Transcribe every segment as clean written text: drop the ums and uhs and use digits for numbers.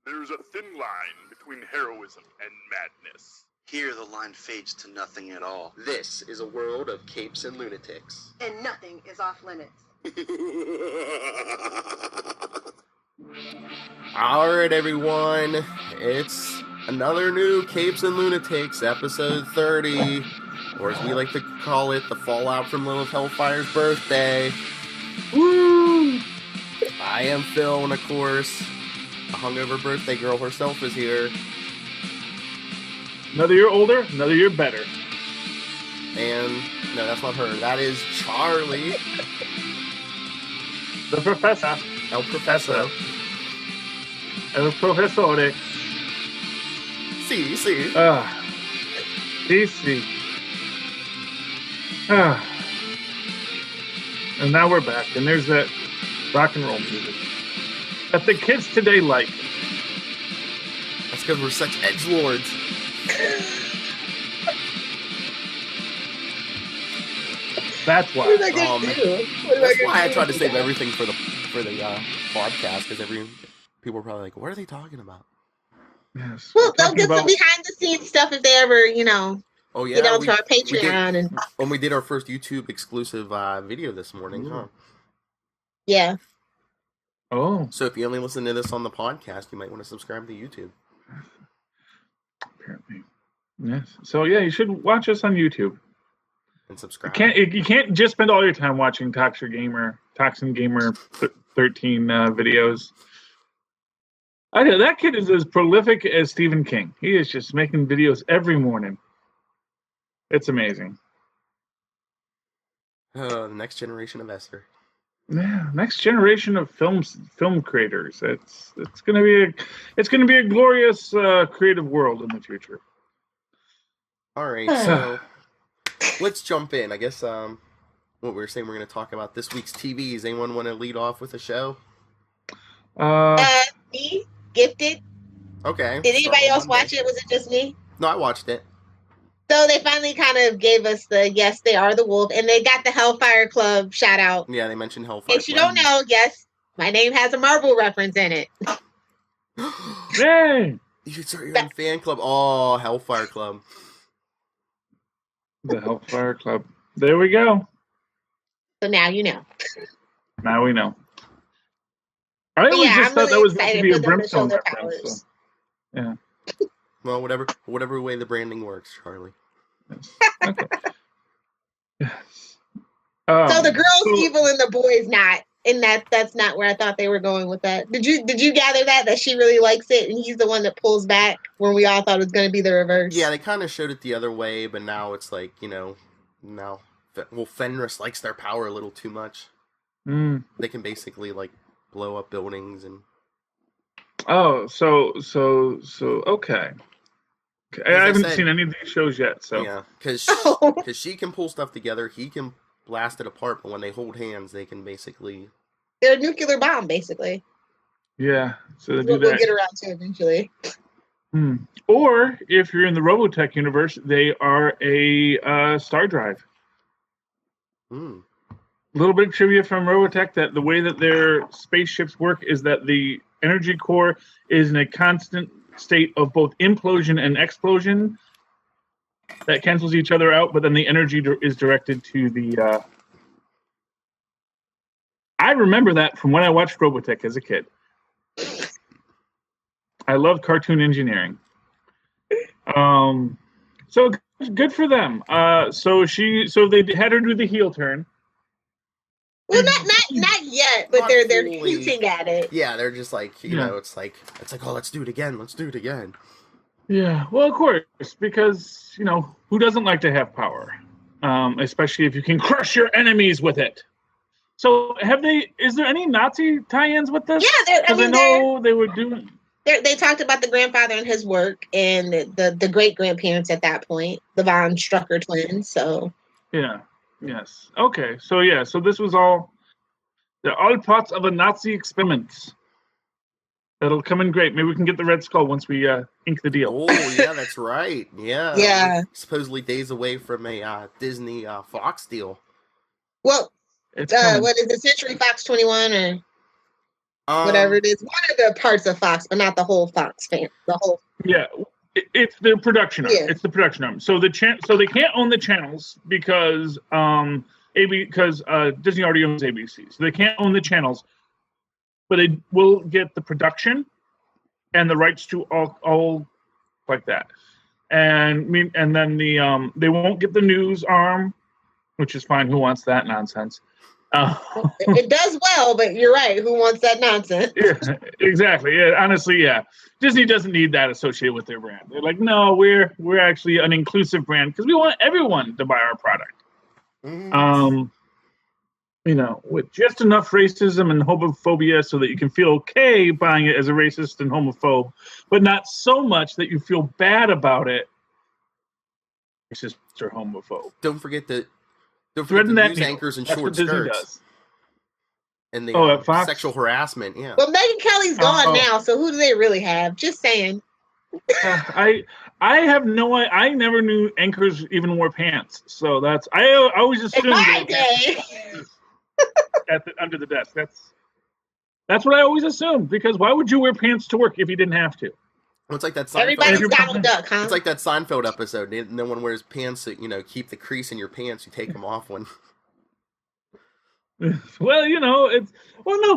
There's a thin line between heroism and madness. Here the line fades to nothing at all. This is a world of capes and lunatics. And nothing is off limits. Alright, everyone. It's another new Capes and Lunatics, episode 30. Or as we like to call it, the fallout from Lilith Hellfire's birthday. Woo! I am Phil, and of course, the hungover birthday girl herself is here. Another year older, another year better. And, no, that's not her. That is Charlie. The professor. El Professor. El professore. Si. DC. And now we're back, and there's that rock and roll music that the kids today like. That's because we're such edgelords. That's why. What am I gonna do? That's why I tried to save everything for the podcast, because people are probably like, "What are they talking about?" Yes. Well, they'll get some behind the scenes stuff if they ever, Oh yeah, get onto our Patreon and when we did our first YouTube exclusive video this morning, huh? yeah. Oh, So if you only listen to this on the podcast, you might want to subscribe to YouTube apparently. Yes. So yeah, you should watch us on YouTube. and subscribe. You can't just spend all your time watching Toxin Gamer 13 videos. I know that kid is as prolific as Stephen King. He is just making videos every morning. It's amazing. The next generation of Esther. Yeah, next generation of film creators. It's gonna be a glorious creative world in the future. All right, so let's jump in. I guess what we were saying, we're going to talk about this week's TVs. Anyone want to lead off with a show? Me, Gifted. Okay. Did anybody else watch it? Was it just me? No, I watched it. So they finally kind of gave us the yes, they are the wolf, and they got the Hellfire Club shout out. Yeah, they mentioned Hellfire. If you don't know, yes, my name has a Marvel reference in it. Yay! You should start your own fan club. Oh, Hellfire Club. The Hellfire Club. There we go. So now you know. Now we know. I always just thought that was meant to be a Brimstone reference. So. Yeah. Well, whatever way the branding works, Charlie. Yes. Okay. Yes. So the girl's evil and the boy's not, and that's not where I thought they were going with that. Did you gather that she really likes it and he's the one that pulls back when we all thought it was going to be the reverse? Yeah, they kind of showed it the other way, but now it's like, Fenris likes their power a little too much. They can basically like blow up buildings and. Oh, so okay. I haven't seen any of these shows yet, so yeah, because she can pull stuff together, he can blast it apart, but when they hold hands, they can basically. They're a nuclear bomb, basically. Yeah, so they do we'll that. Get around to eventually. Or if you're in the Robotech universe, they are a star drive. A little bit of trivia from Robotech that the way that their spaceships work is that the energy core is in a constant state of both implosion and explosion that cancels each other out, but then the energy is directed to the... I remember that from when I watched Robotech as a kid. I loved cartoon engineering. So good for them. So they had her do the heel turn. Well, not yet, but they're hinting at it. Yeah, they're just like it's like oh, let's do it again. Yeah, well, of course, because who doesn't like to have power, especially if you can crush your enemies with it. So is there any Nazi tie-ins with this? Yeah, because I know they were doing. They talked about the grandfather and his work, and the great grandparents at that point, the von Strucker twins. So yeah. Yes. Okay. So so this was they're all parts of a Nazi experiment. That'll come in great. Maybe we can get the Red Skull once we ink the deal. Oh, yeah, that's right. Yeah. Yeah. Supposedly days away from a Disney Fox deal. Well, what is it, Century Fox 21 or? whatever it is. One of the parts of Fox, but not the whole Fox fan. The whole. Yeah, it's the production arm. Yeah. It's the production arm. So so they can't own the channels because Disney already owns ABC. So they can't own the channels, but they will get the production and the rights to all like that. And then they won't get the news arm, which is fine. Who wants that nonsense? It does well, but you're right. Who wants that nonsense? Yeah, exactly. Yeah, honestly, yeah. Disney doesn't need that associated with their brand. They're like, no, we're actually an inclusive brand because we want everyone to buy our product. Mm-hmm. With just enough racism and homophobia so that you can feel okay buying it as a racist and homophobe, but not so much that you feel bad about it. Racist or homophobe. Don't forget the news anchors and short skirts. And the sexual harassment, yeah. Well, Megyn Kelly's gone now, so who do they really have? Just saying. I have no idea. I never knew anchors even wore pants, so that's I always assumed under the desk. That's what I always assumed, because why would you wear pants to work if you didn't have to? Well, it's like that. Everybody's Donald Duck, huh? It's like that Seinfeld episode. No one wears pants that keep the crease in your pants. You take them off when. Well, no,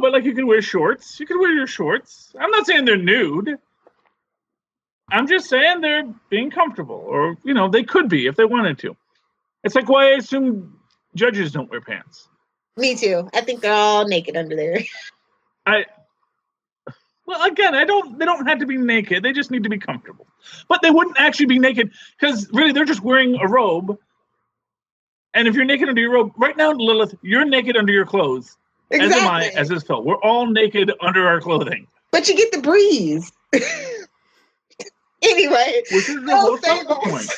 but like you can wear shorts. You can wear your shorts. I'm not saying they're nude. I'm just saying they're being comfortable, or they could be if they wanted to. It's like why I assume judges don't wear pants. Me too. I think they're all naked under there. Well, again, they don't have to be naked. They just need to be comfortable. But they wouldn't actually be naked because really they're just wearing a robe. And if you're naked under your robe, right now, Lilith, you're naked under your clothes. Exactly. As am I, as is Phil. We're all naked under our clothing. But you get the breeze. Anyway. Which is the most point.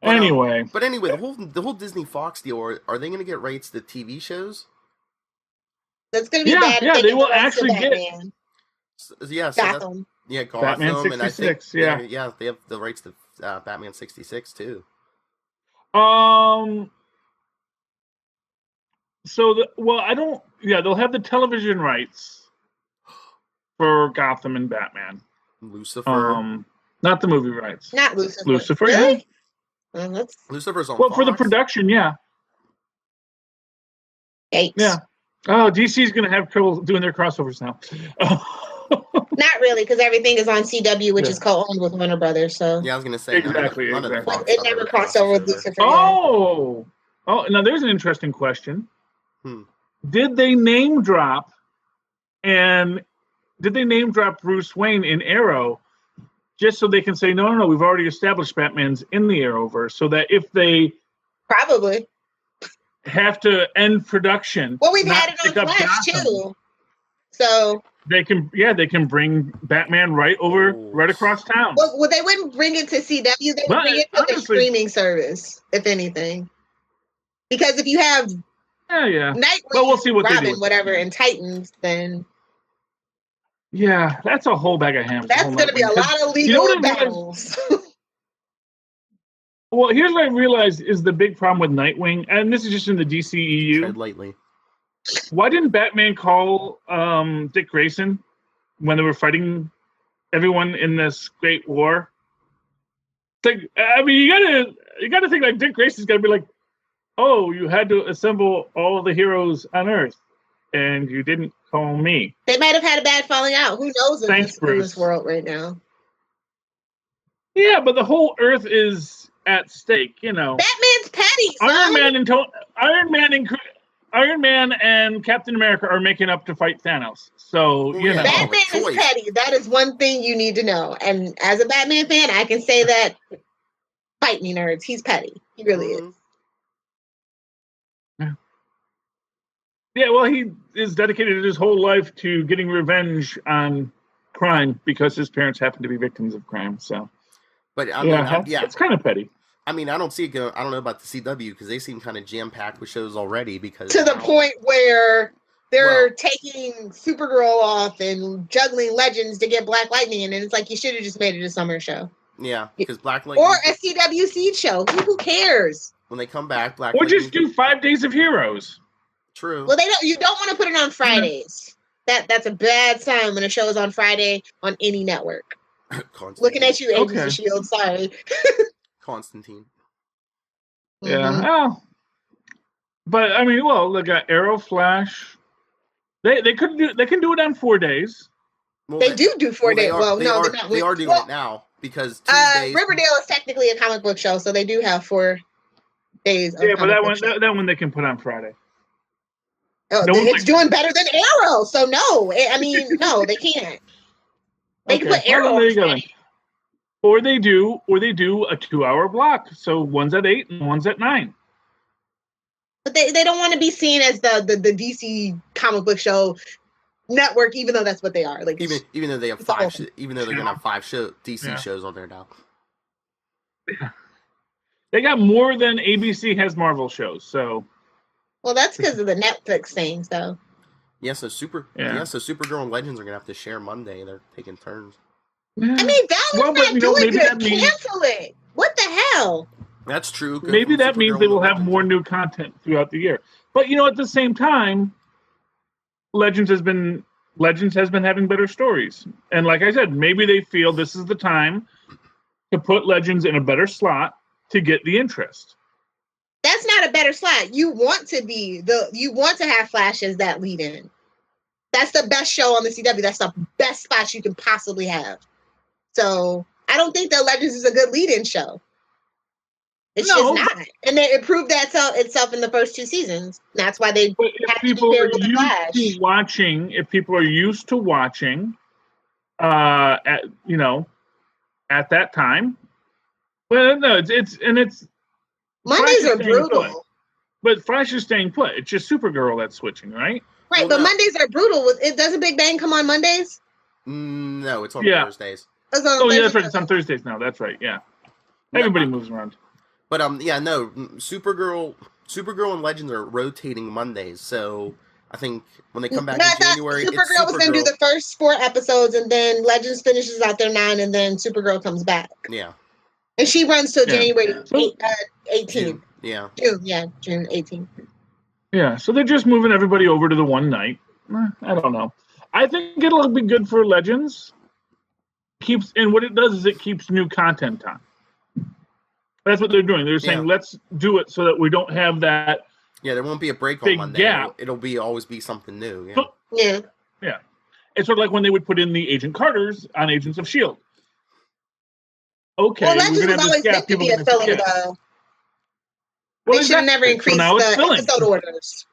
Anyway. But anyway, the whole Disney Fox deal, are they going to get rights to TV shows? That's going to be bad. Yeah, they will actually get. Yeah, so Gotham. Gotham. Batman 66. And I think, yeah, they have the rights to Batman 66 too. They'll have the television rights for Gotham and Batman. Lucifer. Not the movie rights. Not Lucifer. Lucifer, really? Lucifer's on Well, Fox. for the production, yeah. Yikes. Yeah. Oh, DC's going to have trouble doing their crossovers now. Not really, because everything is on CW, which is co-owned with Warner Brothers. So yeah, I was going to say exactly. It never crossed over with Lucifer. Oh, now there's an interesting question. Did they name drop Bruce Wayne in Arrow just so they can say no, we've already established Batman's in the Arrowverse, so that if they probably have to end production. Well, we've had it on Flash too, so they can bring Batman right across town. Well, they wouldn't bring it to CW. They would bring it to the streaming service, if anything. Because if you have Nightwing, we'll see what Robin, they do whatever, and Titans, then that's a whole bag of ham. That's going to be a lot of legal battles. Well, here's what I realized is the big problem with Nightwing, and this is just in the DCEU. Tread lightly. Why didn't Batman call Dick Grayson when they were fighting everyone in this great war? Like, I mean, you gotta think like Dick Grayson's got to be like, oh, you had to assemble all the heroes on Earth, and you didn't call me. They might have had a bad falling out. Who knows in this world right now? Yeah, but the whole Earth is at stake, Batman's petty, son. Iron Man and Captain America are making up to fight Thanos. So, Batman is petty. That is one thing you need to know. And as a Batman fan, I can say that, fight me, nerds, he's petty. He really is. Yeah, well, he is dedicated his whole life to getting revenge on crime because his parents happen to be victims of crime. So, but it's kind of petty. I mean, I don't see it go. I don't know about the CW because they seem kind of jam packed with shows already. Because to the point where they're taking Supergirl off and juggling Legends to get Black Lightning in, and it's like you should have just made it a summer show. Yeah, because Black Lightning or a CW Seed show. Who cares? When they come back, or just do 5 Days of Heroes. True. Well, you don't want to put it on Fridays. That's a bad sign when a show is on Friday on any network. Looking at you, Agents of Shield. Sorry. Constantine. Yeah. Mm-hmm. Oh. But I mean, well, they got Arrow, Flash. They can do it on 4 days. Well, they do 4 days. Well, no, they're not. They are doing it now because Tuesdays. Riverdale is technically a comic book show, so they do have 4 days. Yeah, but that one they can put on Friday. Oh, it's doing better than Arrow, so no. I mean, no, they can't. They can put Arrow on Friday. Or they do a 2-hour block. So one's at 8 and one's at 9. But they don't want to be seen as the DC comic book show network, even though that's what they are. Like even though they have 5, even though they're gonna have 5 DC shows on there now. Yeah. They got more than ABC has Marvel shows. So. Well, that's because of the Netflix thing. So. Yeah, so Supergirl and Legends are gonna have to share Monday. They're taking turns. Yeah. I mean, that was not doing good. Cancel it. What the hell? That's true. Maybe that means they will have more new content throughout the year. But at the same time, Legends has been having better stories. And like I said, maybe they feel this is the time to put Legends in a better slot to get the interest. That's not a better slot. You want to have Flash as that lead in. That's the best show on the CW. That's the best spot you can possibly have. So I don't think that Legends is a good lead in show. It's just not. And it proved that itself in the first 2 seasons. That's why they have to be paired with the Flash. If people are used to watching at that time. Well, no, it's Mondays are brutal. But Flash is staying put. It's just Supergirl that's switching, right? Right, but Mondays are brutal. Doesn't Big Bang come on Mondays? No, it's on Thursdays. Yeah, that's right. It's on Thursdays now. That's right. Yeah, everybody moves around. But Supergirl and Legends are rotating Mondays. So I think when they come back in January, Supergirl was going to do the first 4 episodes, and then Legends finishes out their 9, and then Supergirl comes back. Yeah, and she runs till January 18th. Yeah, June 18th. Yeah, so they're just moving everybody over to the one night. I don't know. I think it'll be good for Legends. And what it does is it keeps new content on. That's what they're doing. They're saying, let's do it so that we don't have that. Yeah, there won't be a break on Monday. Gap. It'll always be something new. Yeah. Yeah. It's sort of like when they would put in the Agent Carters on Agents of S.H.I.E.L.D. Okay. Well, Legends was always meant to be a filler, though. They should have never increased the episode orders.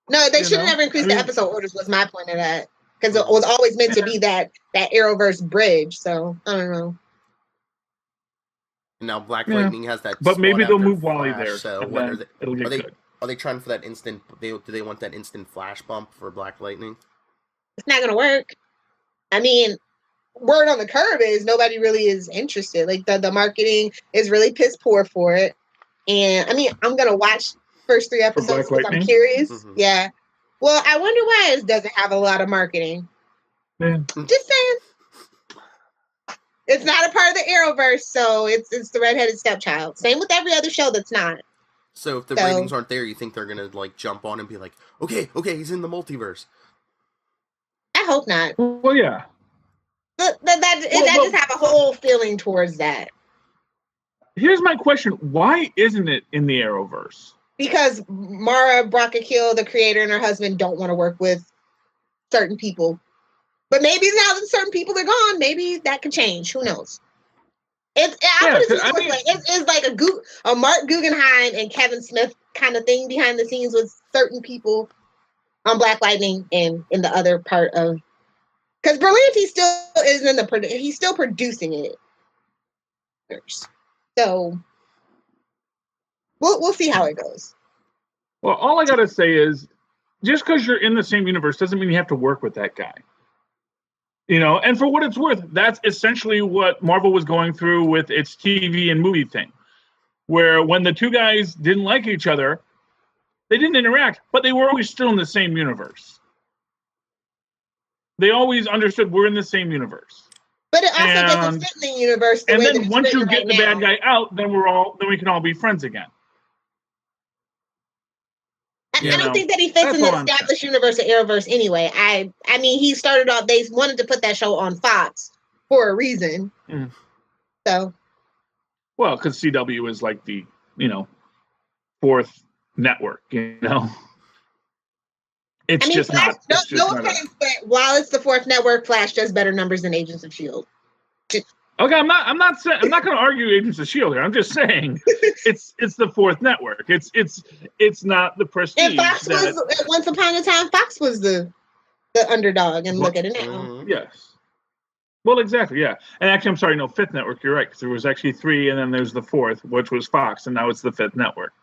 No, they should have never increased the episode orders, was my point of that. Because it was always meant to be that Arrowverse bridge. So, I don't know. And now Black Lightning has that. But maybe they'll move Wally there. So it'll get good. Are they trying for that instant? Do they want that instant flash bump for Black Lightning? It's not going to work. I mean, word on the curb is nobody really is interested. Like, the marketing is really piss poor for it. And I mean, I'm gonna watch first 3 episodes because I'm curious. Mm-hmm. Yeah. Well, I wonder why it doesn't have a lot of marketing. Yeah. Just saying. It's not a part of the Arrowverse, so it's the redheaded stepchild. Same with every other show that's not. So if the ratings aren't there, you think they're gonna jump on and be like, okay, he's in the multiverse? I hope not. Well, yeah. I just have a whole feeling towards that. Here's my question. Why isn't it in the Arrowverse? Because Mara Brockakil, the creator, and her husband don't want to work with certain people. But maybe now that certain people are gone, maybe that could change. Who knows? It's like a Mark Guggenheim and Kevin Smith kind of thing behind the scenes with certain people on Black Lightning and in the other part of... Because Berlanti still is he's still producing it. So we'll see how it goes. Well, all I gotta say is, just because you're in the same universe doesn't mean you have to work with that guy. And for what it's worth, that's essentially what Marvel was going through with its TV and movie thing, where when the 2 guys didn't like each other, they didn't interact, but they were always still in the same universe. They always understood we're in the same universe. But it also doesn't fit in the universe. And then once you get the bad guy out, then we can all be friends again. I don't think that he fits in the established universe of Arrowverse anyway. I mean, he started off, they wanted to put that show on Fox for a reason. Mm. So. Well, because CW is like the, fourth network, It's just Flash, not. No offense, but while it's the fourth network, Flash does better numbers than Agents of S.H.I.E.L.D. Okay, I'm not going to argue Agents of S.H.I.E.L.D. here. I'm just saying it's the fourth network. It's not the prestige. And Fox was once upon a time. Fox was the underdog, and look at it now. Mm-hmm. Yes. Well, exactly. Yeah, and actually, I'm sorry. No, fifth network. You're right. Because there was actually three, and then there's the fourth, which was Fox, and now it's the fifth network.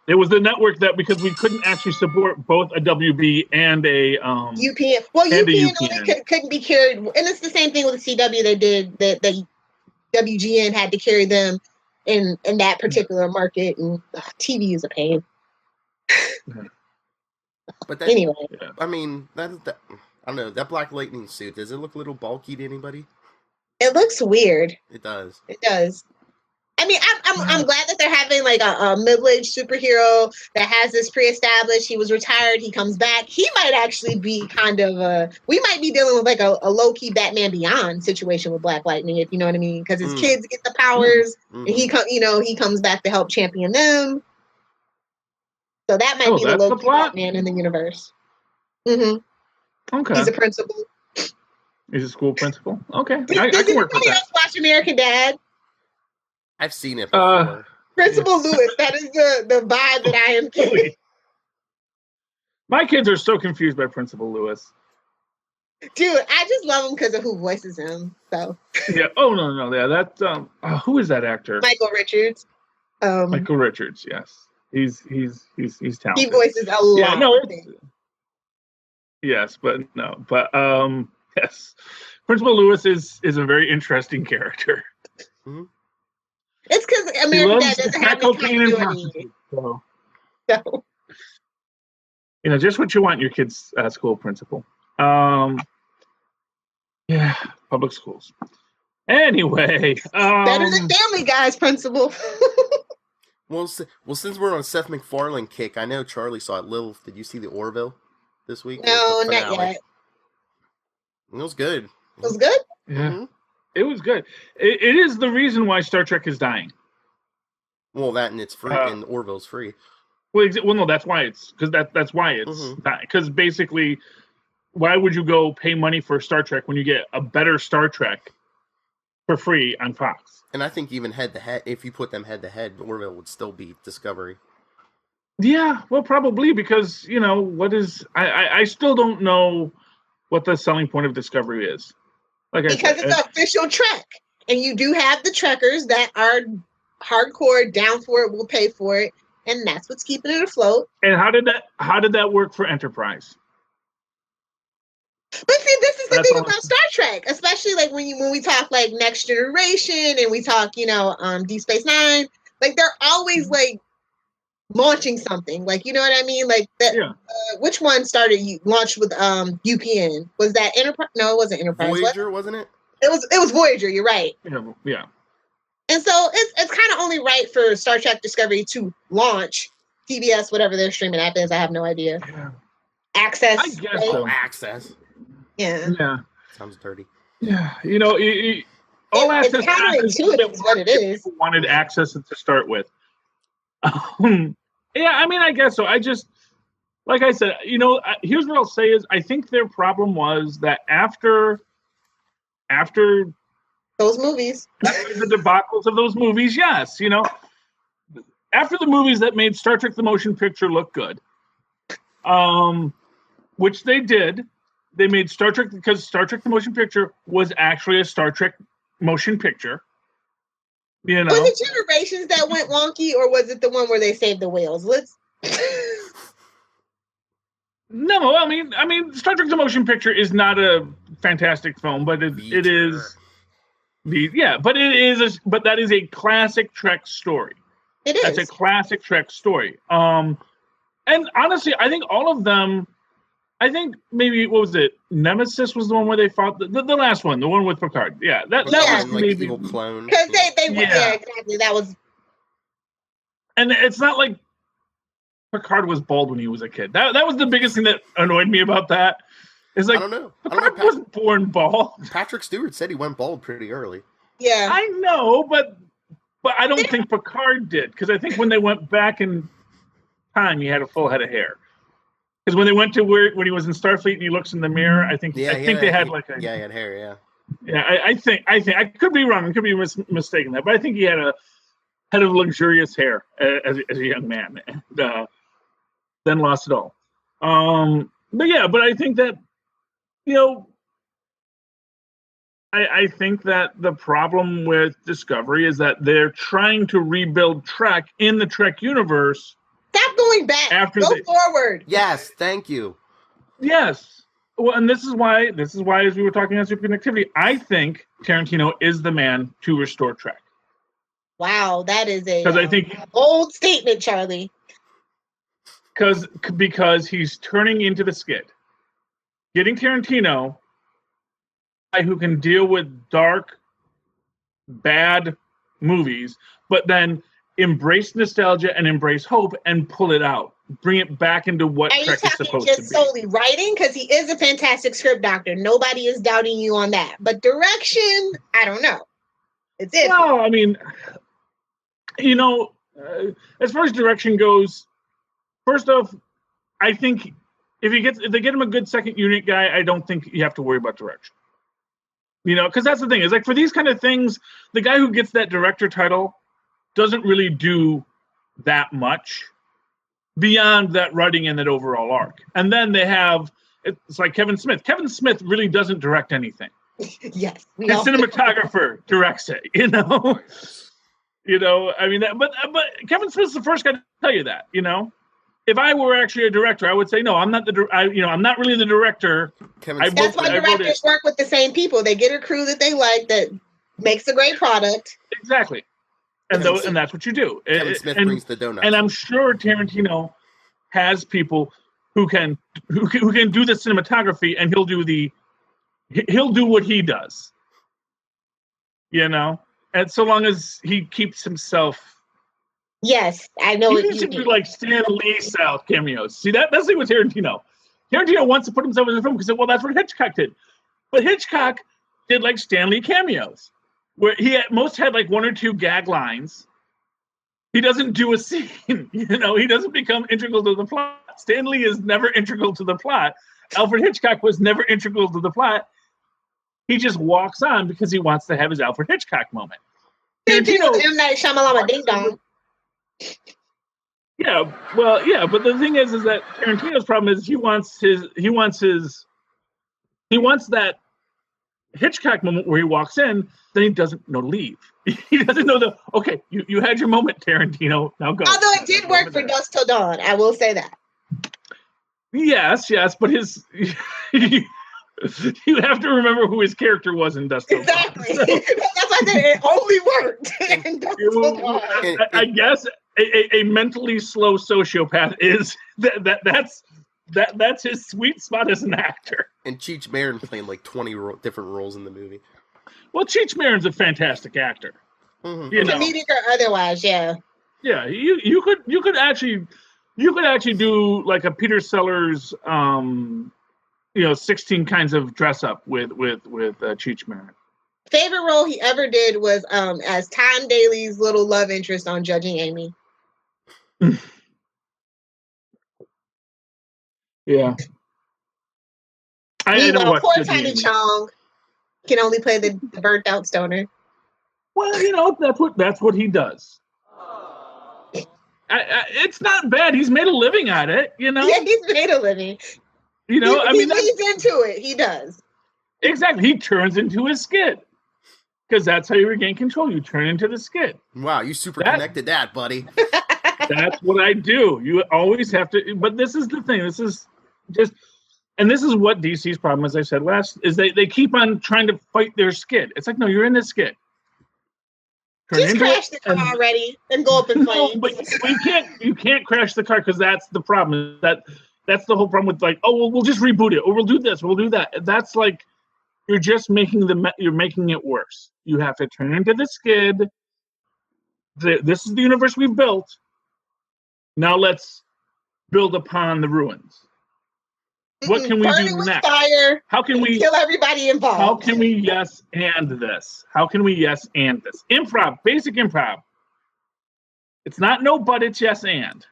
It was the network that because we couldn't actually support both a WB and a UPN. Well, UPN only couldn't be carried, and it's the same thing with the CW. They did that. The WGN had to carry them in that particular market, and TV is a pain. But anyway, I mean, I don't know. That Black Lightning suit, does it look a little bulky to anybody? It looks weird. It does. It does. I mean, I'm glad that they're having like a middle-aged superhero that has this pre-established. He was retired. He comes back. He might actually be kind of we might be dealing with like a low-key Batman Beyond situation with Black Lightning, if you know what I mean, because his kids get the powers, and he comes back to help champion them. So that might be the low-key Batman in the universe. Mm-hmm. Okay. He's a principal. He's a school principal. Okay, I can work with that. Watch American Dad. I've seen it before. Principal Lewis, that is the vibe that I am getting. My kids are so confused by Principal Lewis. Dude, I just love him because of who voices him. So. Yeah. Oh no. Yeah. That. Who is that actor? Michael Richards. Michael Richards. Yes. He's talented. He voices a lot. Yeah. No. Yes, but no. But yes. Principal Lewis is a very interesting character. Mm-hmm. It's because American Dad doesn't have any continuity. So. Just what you want your kid's school principal. Yeah, public schools. Anyway, better than Family Guy's principal. well, since we're on Seth MacFarlane kick, I know Charlie saw it. Lil, did you see the Orville this week? No, not yet. It was good. It was good? Yeah. Mm-hmm. It was good. It is the reason why Star Trek is dying. Well, that and it's free, and Orville's free. Well, no, that's why it's that's why it's dying. Because basically, why would you go pay money for Star Trek when you get a better Star Trek for free on Fox? And I think even head to head, if you put them head to head, Orville would still be Discovery. Yeah, well, probably because what is I still don't know what the selling point of Discovery is. Because it's an official Trek, and you do have the Trekkers that are hardcore, down for it, will pay for it, and that's what's keeping it afloat. And how did that work for Enterprise? But see, this is the thing about Star Trek, especially like when we talk like Next Generation and we talk, Deep Space Nine, like they're always like launching something, like you know what I mean, like that. Yeah. Which one launched with UPN? Was that Enterprise? No, it wasn't Enterprise. Voyager, wasn't it? It was Voyager. You're right. Yeah. And so it's kind of only right for Star Trek Discovery to launch TBS, whatever their streaming app is. I have no idea. Yeah. Access. I guess so. Access. Yeah. Sounds dirty. Yeah. All access. It's counterintuitive is what it is. People wanted access to start with. Yeah, I mean, I guess so. I just, like I said, here's what I'll say is I think their problem was that after those movies, after the debacles of those movies, yes, after the movies that made Star Trek the Motion Picture look good, which they did, they made Star Trek because Star Trek the Motion Picture was actually a Star Trek motion picture. Was it Generations that went wonky, or was it the one where they saved the whales? No, I mean, Star Trek: The Motion Picture is not a fantastic film, but it is. But that is a classic Trek story. It is. That's a classic Trek story. And honestly, I think all of them. I think maybe what was it? Nemesis was the one where they fought the last one, the one with Picard. Yeah, that was like maybe evil clone. Because they exactly, that was. And it's not like Picard was bald when he was a kid. That was the biggest thing that annoyed me about that. Is like I don't know. Picard wasn't born bald. Patrick Stewart said he went bald pretty early. Yeah. I know, but I don't think Picard did, because I think when they went back in time, he had a full head of hair. Because when they went to when he was in Starfleet and he looks in the mirror, I think they had like a he had hair. Yeah. Yeah, I think I could be wrong. I could be mistaken that, but I think he had a head of luxurious hair as a young man, and then lost it all. But I think that, I think that the problem with Discovery is that they're trying to rebuild Trek in the Trek universe. Stop going back. Go forward. Yes, thank you. Yes. Well, and this is why, as we were talking on Superconnectivity, I think Tarantino is the man to restore Trek. Wow, that is I think bold statement, Charlie. Because he's turning into the skid. Getting Tarantino, who can deal with dark, bad movies, but then embrace nostalgia and embrace hope and pull it out. Bring it back into what Trek is supposed to be. Just solely writing? Because he is a fantastic script doctor. Nobody is doubting you on that. But direction, I don't know. It's it. Well, I mean, as far as direction goes, first off, I think if they get him a good second unit guy, I don't think you have to worry about direction. Because that's the thing, is like for these kind of things, the guy who gets that director title doesn't really do that much beyond that writing and that overall arc. And then it's like Kevin Smith. Kevin Smith really doesn't direct anything. Yes. The cinematographer directs it, but Kevin Smith's the first guy to tell you that, If I were actually a director, I would say, no, I'm not I'm not really the director. That's why directors work with the same people. They get a crew that they like that makes a great product. Exactly. And that's what you do. Kevin Smith brings the donuts. And I'm sure Tarantino has people who can do the cinematography, and he'll do what he does. And so long as he keeps himself. Yes, I know. He needs to do like Stan Lee style cameos. See, that's the thing with Tarantino. Tarantino wants to put himself in the film because, well, that's what Hitchcock did. But Hitchcock did like Stan Lee cameos, where he at most had like one or two gag lines. He doesn't do a scene, he doesn't become integral to the plot. Stan Lee is never integral to the plot. Alfred Hitchcock was never integral to the plot. He just walks on because he wants to have his Alfred Hitchcock moment. Tarantino, M. Night Shyamalan, ding dong. Yeah, but the thing is that Tarantino's problem is he wants that Hitchcock moment where he walks in, then he doesn't know to leave. He doesn't know okay, you had your moment, Tarantino, now go. Although it did work for Dusk Till Dawn, I will say that. Yes, but you have to remember who his character was in Dusk Till Dawn. Exactly. That's why I said it only worked in Dusk Till Dawn. I guess a mentally slow sociopath is that's his sweet spot as an actor. And Cheech Marin playing like 20 different roles in the movie. Well, Cheech Marin's a fantastic actor. Mm-hmm. Comedic or otherwise, yeah. Yeah, you could actually do like a Peter Sellers 16 kinds of dress up with Cheech Marin. Favorite role he ever did was as Tom Daly's little love interest on Judging Amy. Yeah. Meanwhile, poor Tiny Chong can only play the burnt out stoner. Well, that's what he does. It's not bad. He's made a living at it, Yeah, he's made a living. He leads into it. He does. Exactly. He turns into his skid. Because that's how you regain control. You turn into the skid. Wow, you super connected that, buddy. That's what I do. You always have to. But this is the thing. This is what DC's problem, as I said last, is they keep on trying to fight their skid. It's like, no, you're in the skid. Just crash the car already and go up in flames. No, but you can't crash the car because that's the problem. That's the whole problem with like, oh, well, we'll just reboot it, or we'll do this, we'll do that. That's like, you're just making it worse. You have to turn into the skid. This is the universe we've built. Now let's build upon the ruins? What can we Burn do it with next? fire. How can we kill everybody involved? How can we yes and this? How can we yes and this? Improv, basic improv. It's not no, but it's yes and.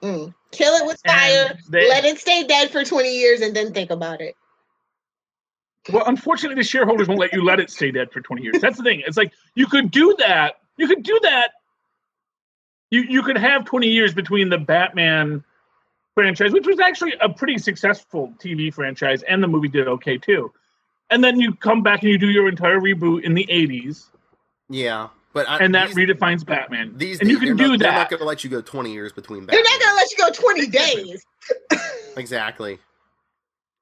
Kill it with fire. Let it stay dead for 20 years, and then think about it. Well, unfortunately, the shareholders won't let you let it stay dead for 20 years. That's the thing. It's like you could do that. You could do that. You could have 20 years between the Batman franchise, which was actually a pretty successful TV franchise, and the movie did okay too. And then you come back and you do your entire reboot in the 80s. Yeah. And that redefines Batman. These and days, you can do that. They're not going to let you go 20 years between Batman. They're not going to let you go 20 days. Exactly.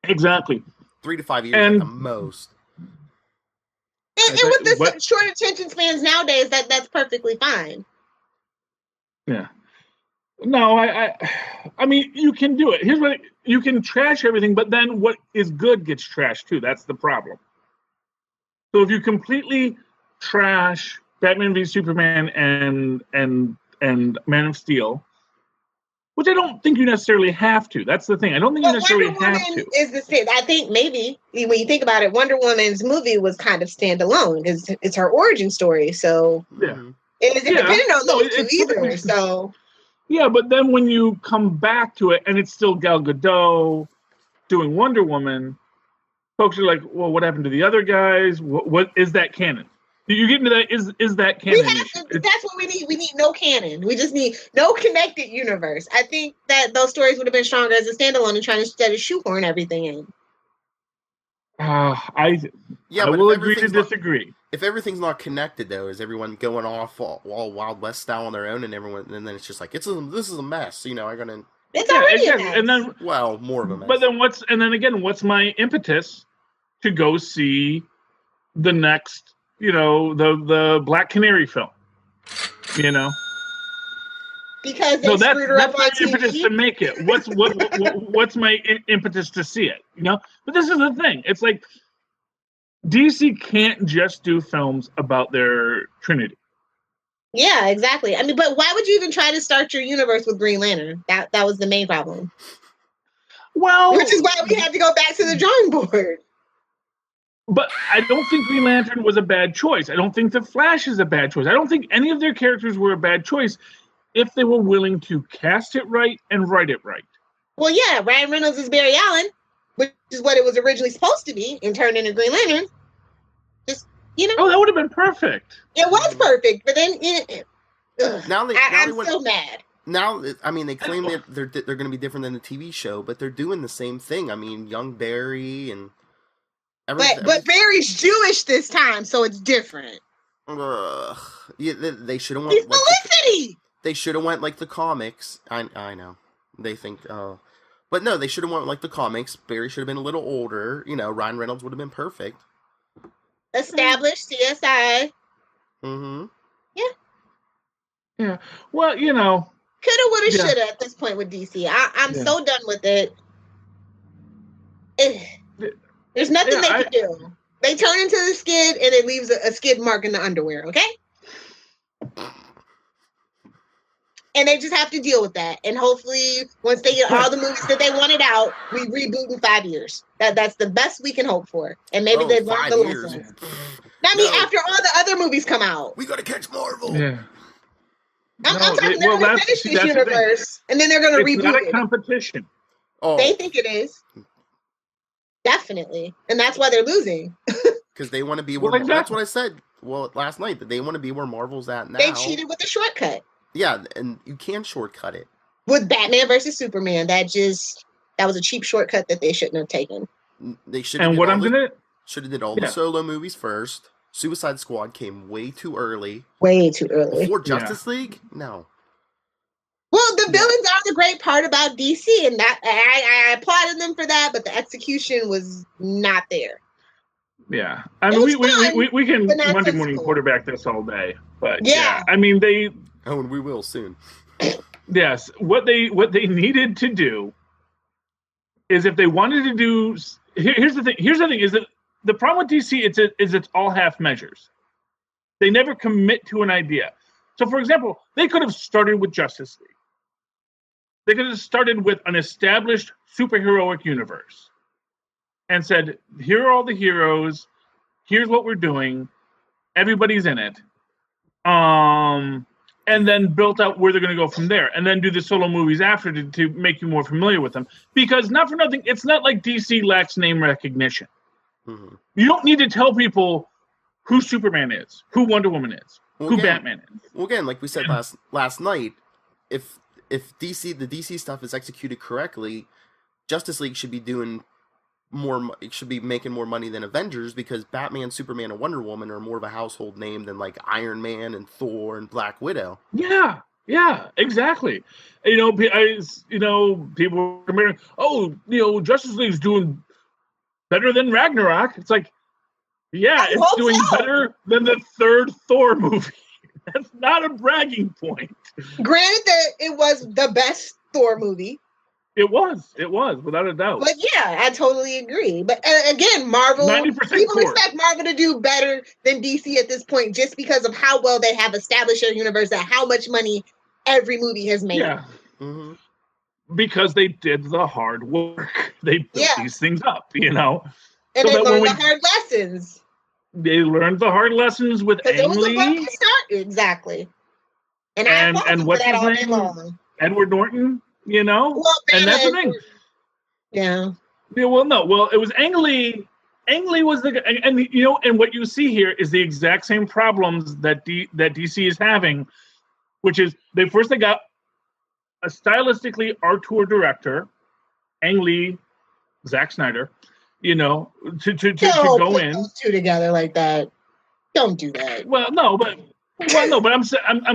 3 to 5 years at the most. And with the short attention spans nowadays, that's perfectly fine. Yeah. No, I mean, you can do it. Here's what you can trash everything, but then what is good gets trashed too. That's the problem. So if you completely trash Batman v Superman and Man of Steel, which I don't think you necessarily have to. That's the thing. I don't think you necessarily have to. Is the same. I think maybe when you think about it, Wonder Woman's movie was kind of standalone. It's her origin story, so yeah, it is independent on those two either. So yeah, but then when you come back to it and it's still Gal Gadot doing Wonder Woman, folks are like, well, what happened to the other guys? What is that canon? You get into that, is that canon issue? That's what we need. We need no canon. We just need no connected universe. I think that those stories would have been stronger as a standalone and trying to instead of shoehorn everything in. I will agree to disagree. If everything's not connected, though, is everyone going off all Wild West style on their own, and then it's just like this is a mess. You know, I'm gonna. It's already a mess. And then more of a mess. But then what's my impetus to go see the next, the Black Canary film? Because they screwed her up on that's my impetus to make it. What's my impetus to see it? But this is the thing. It's like DC can't just do films about their Trinity. Yeah, exactly. I mean, but why would you even try to start your universe with Green Lantern? That was the main problem. Well, which is why we had to go back to the drawing board. But I don't think Green Lantern was a bad choice. I don't think The Flash is a bad choice. I don't think any of their characters were a bad choice if they were willing to cast it right and write it right. Well, yeah, Ryan Reynolds is Barry Allen, which is what it was originally supposed to be, and turned into Green Lantern. Just, Oh, that would have been perfect. It was perfect, but then I'm still mad. Now, I mean, they claim that they're going to be different than the TV show, but they're doing the same thing. I mean, young Barry and but Barry's Jewish this time, so it's different. Yeah, they should have went. He's Felicity. They should have went like the comics. I know. They think, but no, they should have went like the comics. Barry should have been a little older. Ryan Reynolds would have been perfect. Established CSI. Mm-hmm. Yeah. Yeah. Well, coulda, woulda, shoulda at this point with DC. I'm so done with it. There's nothing they can do. They turn into the skid and it leaves a skid mark in the underwear, okay? And they just have to deal with that. And hopefully, once they get all the movies that they wanted out, we reboot in 5 years. That's the best we can hope for. And maybe they've learned the lessons. After all the other movies come out. We gotta catch Marvel. Yeah. I'm talking they're going to finish this universe, and then they're going to reboot it. It's not a competition. Oh. They think it is. Definitely. And that's why they're losing. Because they want to be where that's what I said last night, that they want to be where Marvel's at now. They cheated with the shortcut. Yeah, and you can shortcut it. With Batman versus Superman, that was a cheap shortcut that they shouldn't have taken. They should have did all the solo movies first. Suicide Squad came way too early. Way too early. Before Justice League? No. Well, the villains are the great part about DC, and that I applauded them for that, but the execution was not there. Yeah, I mean, we can Monday morning quarterback this all day, but yeah, I mean and we will soon. Yes, what they needed to do is if they wanted to do. Here's the thing is that the problem with DC is it's all half measures. They never commit to an idea. So, for example, they could have started with Justice League. They could have started with an established superheroic universe and said, here are all the heroes. Here's what we're doing. Everybody's in it. And then built out where they're going to go from there. And then do the solo movies after to make you more familiar with them. Because not for nothing, it's not like DC lacks name recognition. Mm-hmm. You don't need to tell people who Superman is, who Wonder Woman is, who Batman is. Well, again, like we said last night, if the DC stuff is executed correctly, Justice League should be doing more. It should be making more money than Avengers, because Batman, Superman, and Wonder Woman are more of a household name than like Iron Man and Thor and Black Widow. Yeah, exactly. People were comparing. Oh, Justice League's doing better than Ragnarok. It's like, yeah, it's doing better than the third Thor movie. That's not a bragging point. Granted that it was the best Thor movie. It was, without a doubt. But yeah, I totally agree. But again, Marvel, people expect Marvel to do better than DC at this point just because of how well they have established their universe and how much money every movie has made. Yeah. Mm-hmm. Because they did the hard work. They built these things up, And so they learned the hard lessons. They learned the hard lessons with Ang Lee. Exactly. And what's his name? Edward Norton, Well, and that's the thing. Yeah. Well, no. Well, it was Ang Lee. Ang Lee was and what you see here is the exact same problems that DC is having, which is they got a stylistically artur director, Ang Lee, Zack Snyder, to go in. Those two together like that. Don't do that. But I'm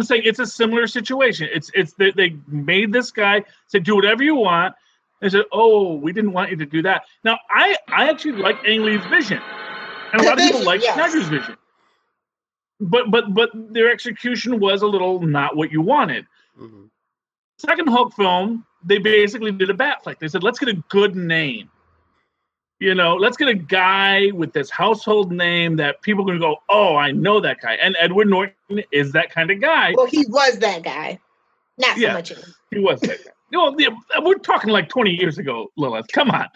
saying it's a similar situation. It's they made this guy say do whatever you want. They said, oh, we didn't want you to do that. Now I actually like Ang Lee's vision, and a lot of people like Snyder's vision. But their execution was a little not what you wanted. Mm-hmm. Second Hulk film, they basically did a bat flick. They said, let's get a good name. Let's get a guy with this household name that people are going to go, oh, I know that guy. And Edward Norton is that kind of guy. Well, he was that guy. Not so much anymore. He was that guy. We're talking like 20 years ago, Lilith. Come on.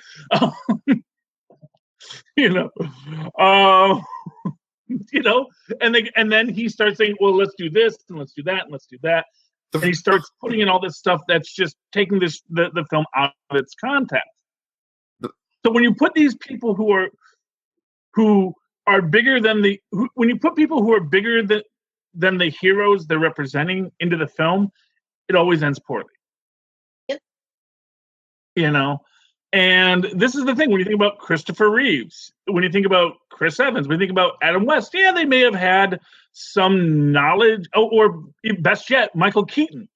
And then he starts saying, well, let's do this and let's do that and let's do that. And he starts putting in all this stuff that's just taking the film out of its context. So when you put these people who are bigger than when you put people who are bigger than the heroes they're representing into the film, it always ends poorly. Yep. And this is the thing when you think about Christopher Reeves, when you think about Chris Evans, when you think about Adam West, they may have had some knowledge, or best yet, Michael Keaton.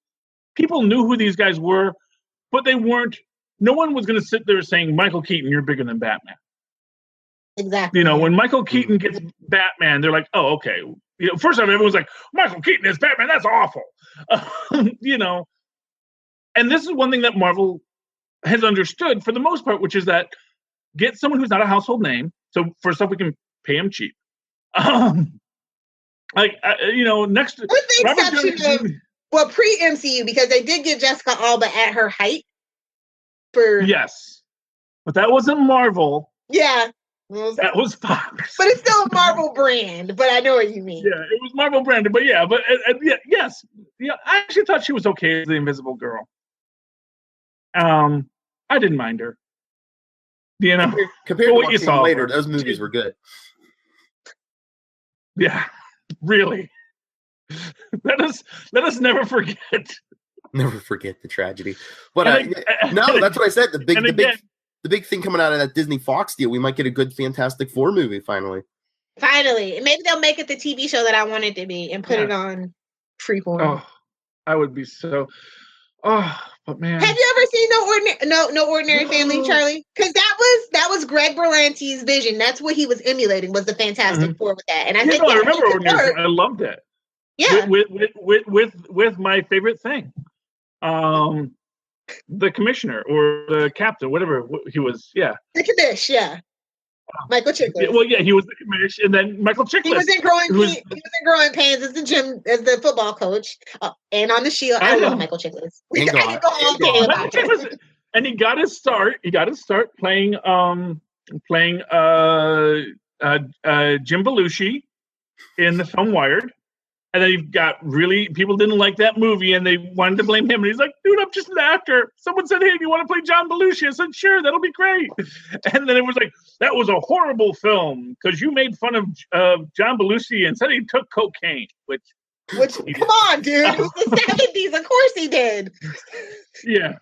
People knew who these guys were, but they weren't. No one was going to sit there saying, Michael Keaton, you're bigger than Batman. Exactly. When Michael Keaton gets Batman, they're like, oh, okay. First time everyone's like, Michael Keaton is Batman. That's awful. And this is one thing that Marvel has understood for the most part, which is that get someone who's not a household name. So first off, we can pay him cheap. Next. With the exception of, pre-MCU, because they did get Jessica Alba at her height. Yes, but that wasn't Marvel. Yeah, that was Fox. But it's still a Marvel brand. But I know what you mean. Yeah, it was Marvel branded. But yes. I actually thought she was okay as the Invisible Girl. I didn't mind her. Compared to what you saw later, those movies were good. Yeah, really. Let us never forget. Never forget the tragedy. But no, that's what I said. The big thing coming out of that Disney Fox deal, we might get a good Fantastic Four movie finally. Finally, maybe they'll make it the TV show that I want it to be and put it on Freeform. Oh, I would be so. Oh, but man, have you ever seen No Ordinary Family, Charlie? Because that was Greg Berlanti's vision. That's what he was emulating, was the Fantastic Four with that. And I think I remember Ordinary. I loved it. Yeah, with my favorite thing. The commissioner or the captain, whatever he was, the commish, Michael Chiklis. Well, yeah, he was the commish, and then Michael Chiklis. He was in Growing Pains as the football coach, and on the Shield. I love Michael Chiklis. I can go all day about it. And he got his start. Playing Jim Belushi in the film Wired. And then people didn't like that movie and they wanted to blame him. And he's like, dude, I'm just an actor. Someone said, hey, do you want to play John Belushi? I said, sure, that'll be great. And then it was like, that was a horrible film because you made fun of John Belushi and said he took cocaine, which come on, dude. It was the 70s. Of course he did. Yeah.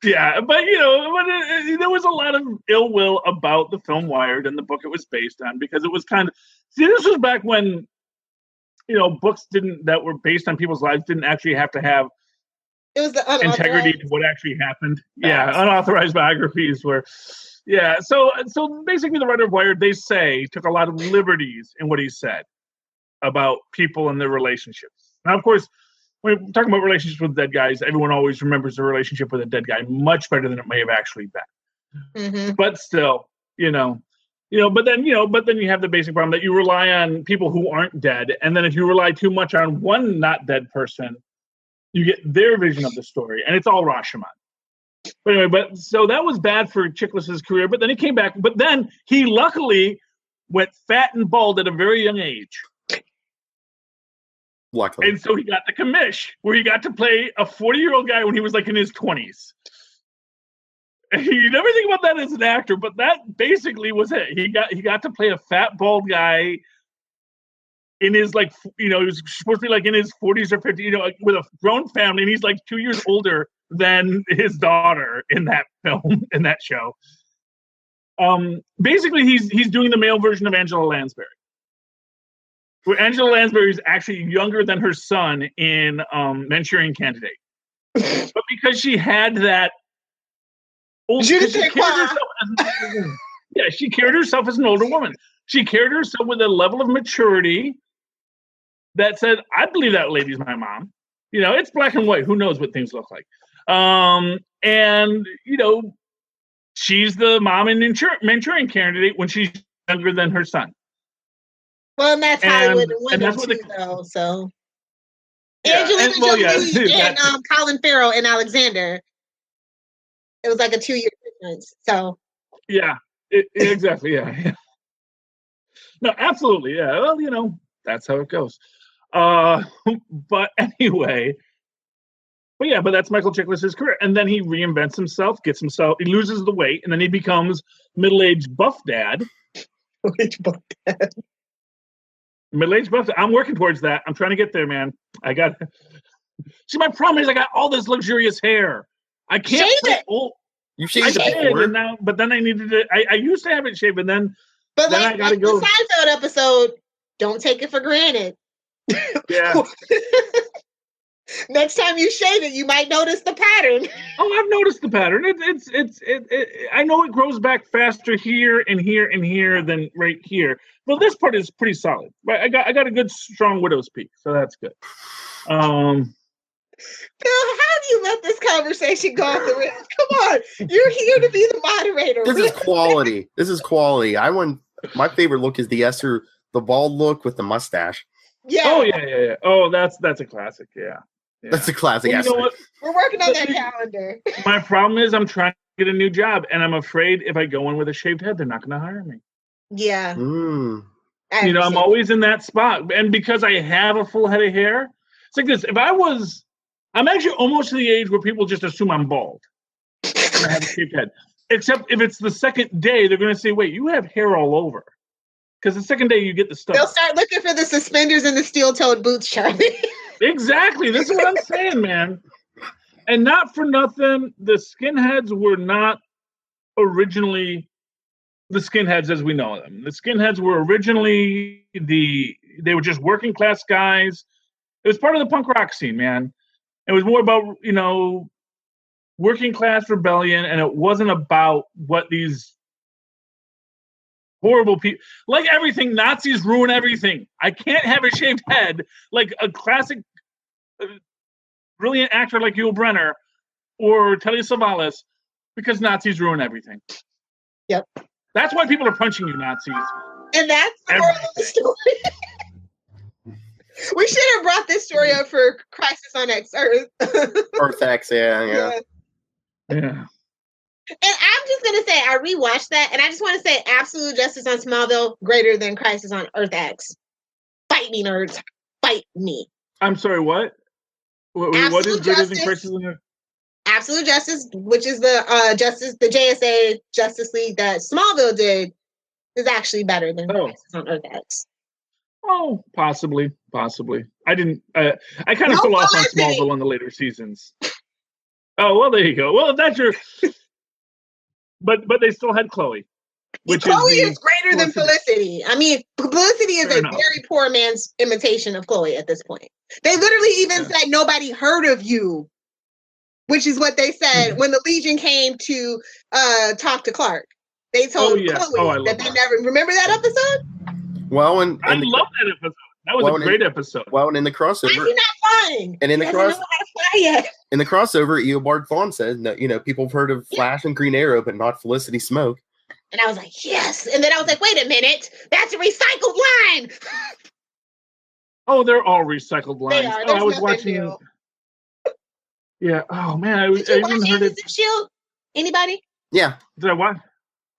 Yeah, but there was a lot of ill will about the film Wired and the book it was based on because it was this was back when books that were based on people's lives didn't actually have to have integrity to what actually happened. Yeah, unauthorized biographies were. Yeah, so basically the writer of Wired, they say, took a lot of liberties in what he said about people and their relationships. Now, of course, when we're talking about relationships with dead guys, everyone always remembers the relationship with a dead guy much better than it may have actually been. Mm-hmm. But still, but then you have the basic problem that you rely on people who aren't dead, and then if you rely too much on one not dead person, you get their vision of the story, and it's all Rashomon. But anyway, so that was bad for Chiklis's career. But then he came back. But then he luckily went fat and bald at a very young age. Luckily, and so he got the commish, where he got to play a 40-year-old guy when he was like in his 20s. You never think about that as an actor, but that basically was it. He got to play a fat, bald guy in his he was supposed to be like in his 40s or 50s, with a grown family, and he's like 2 years older than his daughter in that film, in that show. Basically, he's doing the male version of Angela Lansbury, where Angela Lansbury is actually younger than her son in Manchurian Candidate, but because she had that. She carried herself as an older woman. She carried herself with a level of maturity that said, I believe that lady's my mom. It's black and white. Who knows what things look like? And she's the mom in Manchurian Candidate when she's younger than her son. Well, and that's Hollywood and women too, though. So Angelina Jolie and Colin Farrell and Alexander. It was like a 2-year difference. So yeah, exactly. Yeah. No, absolutely. Yeah. Well, that's how it goes. But anyway, but that's Michael Chiklis' career. And then he reinvents himself, he loses the weight, and then he becomes middle-aged buff dad. Middle-aged buff dad. Middle-aged buff dad. I'm working towards that. I'm trying to get there, man. See, my problem is I got all this luxurious hair. I can't shave it. You shaved it before. Now, but then I needed it. I used to have it shaved, and then I got to go. The Seinfeld episode, don't take it for granted. Yeah. Next time you shave it, you might notice the pattern. Oh, I've noticed the pattern. I know it grows back faster here and here and here than right here. Well, this part is pretty solid. I got a good strong widow's peak, so that's good. Phil, how do you let this conversation go off the rails? Come on, you're here to be the moderator. This is quality. My favorite look is the bald look with the mustache. Yeah. Oh yeah. Oh, that's a classic. Yeah. That's a classic. Well, you know what? We're working on that calendar. My problem is I'm trying to get a new job, and I'm afraid if I go in with a shaved head, they're not going to hire me. Yeah. I'm always in that spot, and because I have a full head of hair, it's like this. I'm actually almost to the age where people just assume I'm bald. And I have a shaved head. Except if it's the second day, they're going to say, wait, you have hair all over. Because the second day you get the stuff. They'll start looking for the suspenders and the steel-toed boots, Charlie. Exactly. This is what I'm saying, man. And not for nothing, the skinheads were not originally the skinheads as we know them. The skinheads were originally they were just working class guys. It was part of the punk rock scene, man. It was more about, working class rebellion, and it wasn't about what these horrible people, like everything, Nazis ruin everything. I can't have a shaved head like a classic brilliant actor like Yul Brynner or Telly Savalas because Nazis ruin everything. Yep. That's why people are punching you, Nazis. And that's the moral of the story. We should have brought this story up for Crisis on X Earth. Earth X, yeah. Yeah. And I'm just going to say, I rewatched that, and I just want to say Absolute Justice on Smallville greater than Crisis on Earth X. Fight me, nerds. Fight me. I'm sorry, what? What is greater than Crisis on Earth? Absolute Justice, which is the JSA Justice League that Smallville did, is actually better than Crisis on Earth X. Oh, possibly. I didn't. I kind of fell off on Smallville in the later seasons. Oh well, there you go. Well, that's your. But they still had Chloe. Chloe is greater than Felicity. I mean, Felicity is a very poor man's imitation of Chloe at this point. They literally even said nobody heard of you, which is what they said when the Legion came to talk to Clark. They told Chloe that they never remember that episode. Well, I love that episode. That was a great episode. Well, and in the crossover, why is he not flying? And in he doesn't know how to fly yet. In the crossover, Eobard Thawne said that people have heard of Flash and Green Arrow, but not Felicity Smoke. And I was like, yes. And then I was like, wait a minute, that's a recycled line. Oh, they're all recycled lines. They are. I was watching. New. Yeah. Oh man, Did you watch Agents of S.H.I.E.L.D.? Anybody? Yeah. Did I watch?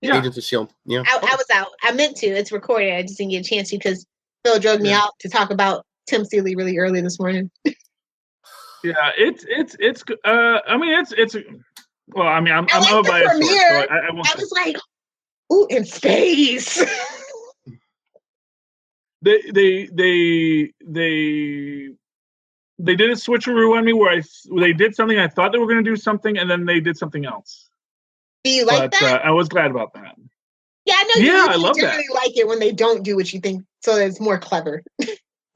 Yeah. Agents of S.H.I.E.L.D. Yeah. I was out. I meant to. It's recorded. I just didn't get a chance to because Phil drug me out to talk about Tim Seeley really early this morning. Yeah, it's. I mean, it's. Well, I mean, I'm a biased. So I was like, ooh, in space. They did a switcheroo on me where they did something. I thought they were going to do something, and then they did something else. Do you like that? I was glad about that. Yeah, I know. Yeah, I love that. Really like it when they don't do what you think, so that it's more clever.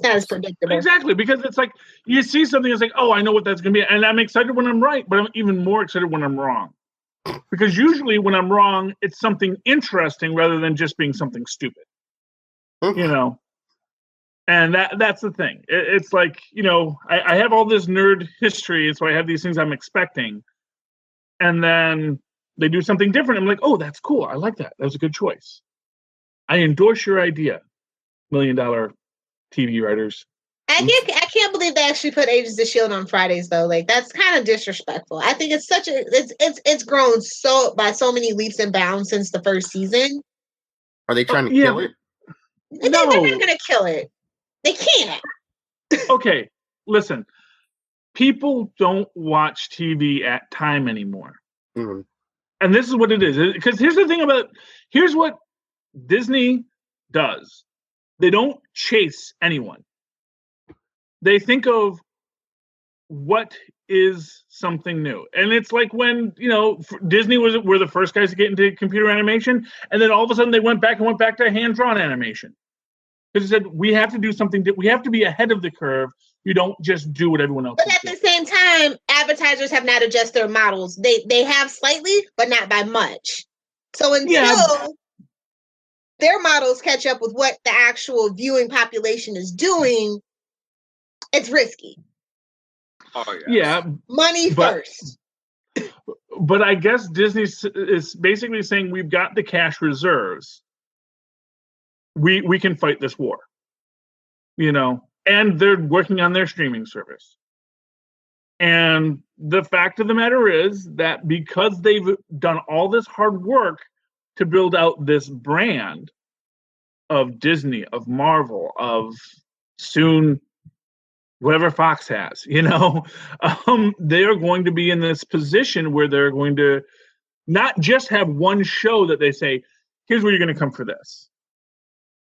Not as predictable. Exactly, because it's like you see something, it's like, oh, I know what that's going to be, and I'm excited when I'm right, but I'm even more excited when I'm wrong. Because usually when I'm wrong, it's something interesting rather than just being something stupid. You know. And that's the thing. It's like, I have all this nerd history, so I have these things I'm expecting. And then they do something different. I'm like, oh, that's cool. I like that. That was a good choice. I endorse your idea, $1 million TV writers. I can't believe they actually put Agents of S.H.I.E.L.D. on Fridays, though. Like, that's kind of disrespectful. I think it's it's grown by so many leaps and bounds since the first season. Are they trying to kill it? No. They're not going to kill it. They can't. Okay, listen. People don't watch TV at time anymore. Mm-hmm. And this is what it is. Because here's what Disney does. They don't chase anyone. They think of what is something new. And it's like when, Disney were the first guys to get into computer animation. And then all of a sudden they went back to hand-drawn animation. Because they said, we have to do something. We have to be ahead of the curve. You don't just do what everyone else does. But at the same time, advertisers have not adjusted their models. They have slightly, but not by much. So until their models catch up with what the actual viewing population is doing, it's risky. Oh, yeah. Money first. But I guess Disney is basically saying we've got the cash reserves. We can fight this war, and they're working on their streaming service. And the fact of the matter is that because they've done all this hard work to build out this brand of Disney, of Marvel, of soon whatever Fox has, they are going to be in this position where they're going to not just have one show that they say, here's where you're going to come for this.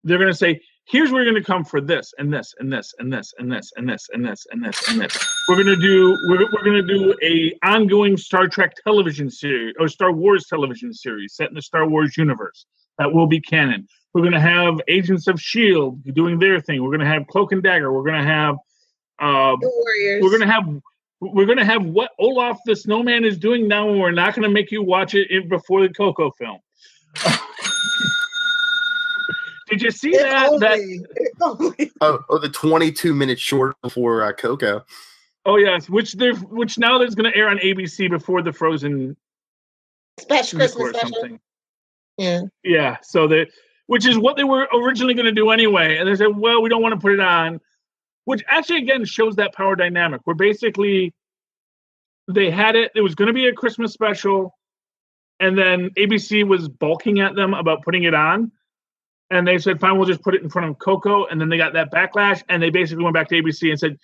They're going to say, here's where you're going to come for this and this and this and this and this and this and this and this and this. We're going to do a ongoing Star Trek television series or Star Wars television series set in the Star Wars universe that will be canon. We're going to have Agents of S.H.I.E.L.D. doing their thing. We're going to have Cloak and Dagger. We're going to have the Warriors. We're going to have what Olaf the Snowman is doing now, and we're not going to make you watch it before the Coco film. Did you see that? The 22-minute short before Coco. Oh yes, which now there's going to air on ABC before the Frozen Christmas special. Yeah. So which is what they were originally going to do anyway. And they said, well, we don't want to put it on, which actually, again, shows that power dynamic where basically they had it. It was going to be a Christmas special. And then ABC was balking at them about putting it on. And they said, fine, we'll just put it in front of Coco. And then they got that backlash. And they basically went back to ABC and said,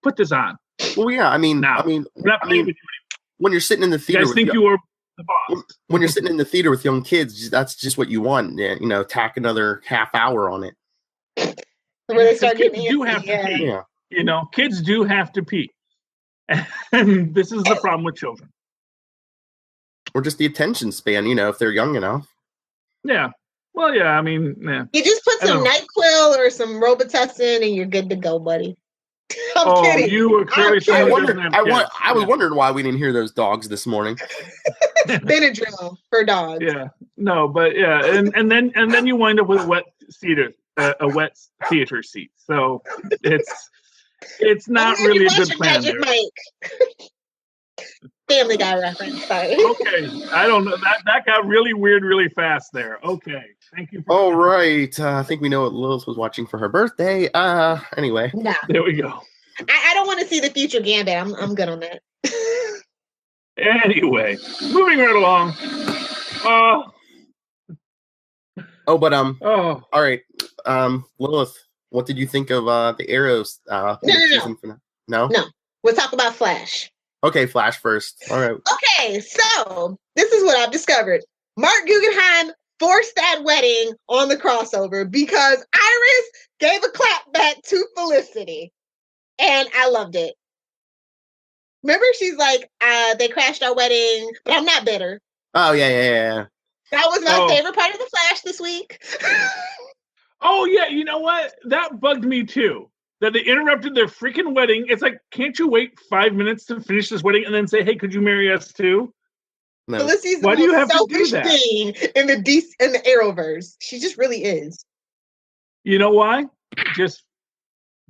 put this on. Well, yeah, when you're sitting in the theater, you guys think you are the boss. When you're sitting in the theater with young kids, that's just what you want. Tack another half hour on it. Where they start kids getting do have to pee. Yeah. Kids do have to pee. And this is the problem with children. Or just the attention span, if they're young enough. Yeah. Well, yeah, yeah. You just put some NyQuil or some Robitussin and you're good to go, buddy. I'm kidding. You were clearly I was wondering why we didn't hear those dogs this morning. Benadryl for dogs. Yeah. No, but yeah, and then you wind up with a wet theater seat. So it's not really a good plan. Family Guy reference. Sorry. Okay, I don't know. That got really weird really fast there. Okay, thank you. All right, I think we know what Lilith was watching for her birthday. Anyway, no. There we go. I don't want to see the future Gambit. I'm good on that. Anyway, moving right along. All right, Lilith, what did you think of the Arrows? No. No. We'll talk about Flash. Okay, Flash first. All right. Okay, so this is what I've discovered. Mark Guggenheim forced that wedding on the crossover because Iris gave a clap back to Felicity. And I loved it. Remember, she's like, they crashed our wedding, but I'm not bitter. Oh, yeah. That was my favorite part of the Flash this week. Oh, yeah, you know what? That bugged me too. That they interrupted their freaking wedding. It's like, can't you wait 5 minutes to finish this wedding and then say, hey, could you marry us too? No. Felicity's Why the do you most have to do selfish that? thing in the Arrowverse. She just really is. You know why? Just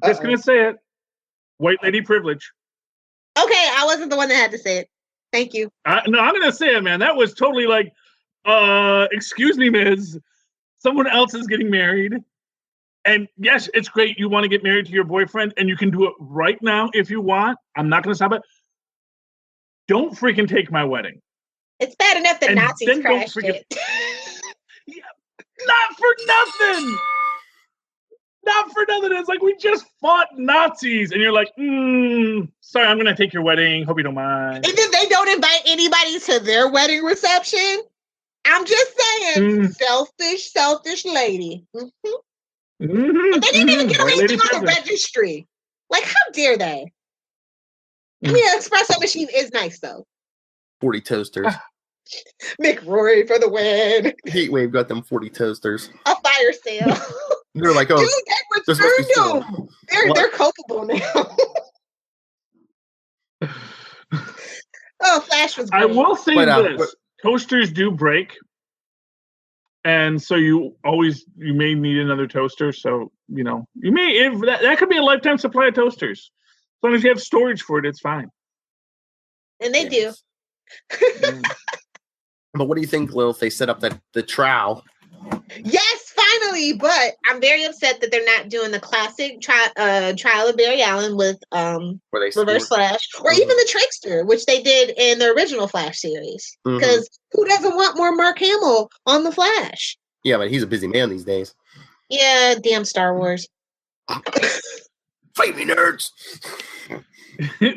gonna say it. White lady privilege. Okay, I wasn't the one that had to say it. Thank you. No, I'm gonna say it, man. That was totally like, excuse me, Ms. Someone else is getting married. And yes, it's great. You want to get married to your boyfriend, and you can do it right now if you want. I'm not going to stop it. Don't freaking take my wedding. It's bad enough that Nazis crashed it. Yeah, not for nothing. Not for nothing. It's like we just fought Nazis, and you're like, sorry, I'm going to take your wedding. Hope you don't mind. And then they don't invite anybody to their wedding reception. I'm just saying, selfish lady. Mm-hmm. Mm-hmm. They didn't even get anything on the registry. Like, how dare they? I mean, espresso machine is nice though. 40 toasters. McRory for the win. Heatwave got them 40 toasters. A fire sale. They're like, dude, they returned them. They're culpable now. Flash was great. I will say this: toasters do break. And so you may need another toaster. So, you may, if that could be a lifetime supply of toasters. As long as you have storage for it, it's fine. And they do. But what do you think, Lil, if they set up the trowel? Yes, finally. But I'm very upset that they're not doing the classic trial of Barry Allen with Reverse Flash, or even the Trickster, which they did in the original Flash series. Because who doesn't want more Mark Hamill on the Flash? Yeah, but he's a busy man these days. Yeah, damn Star Wars. Fight me, nerds.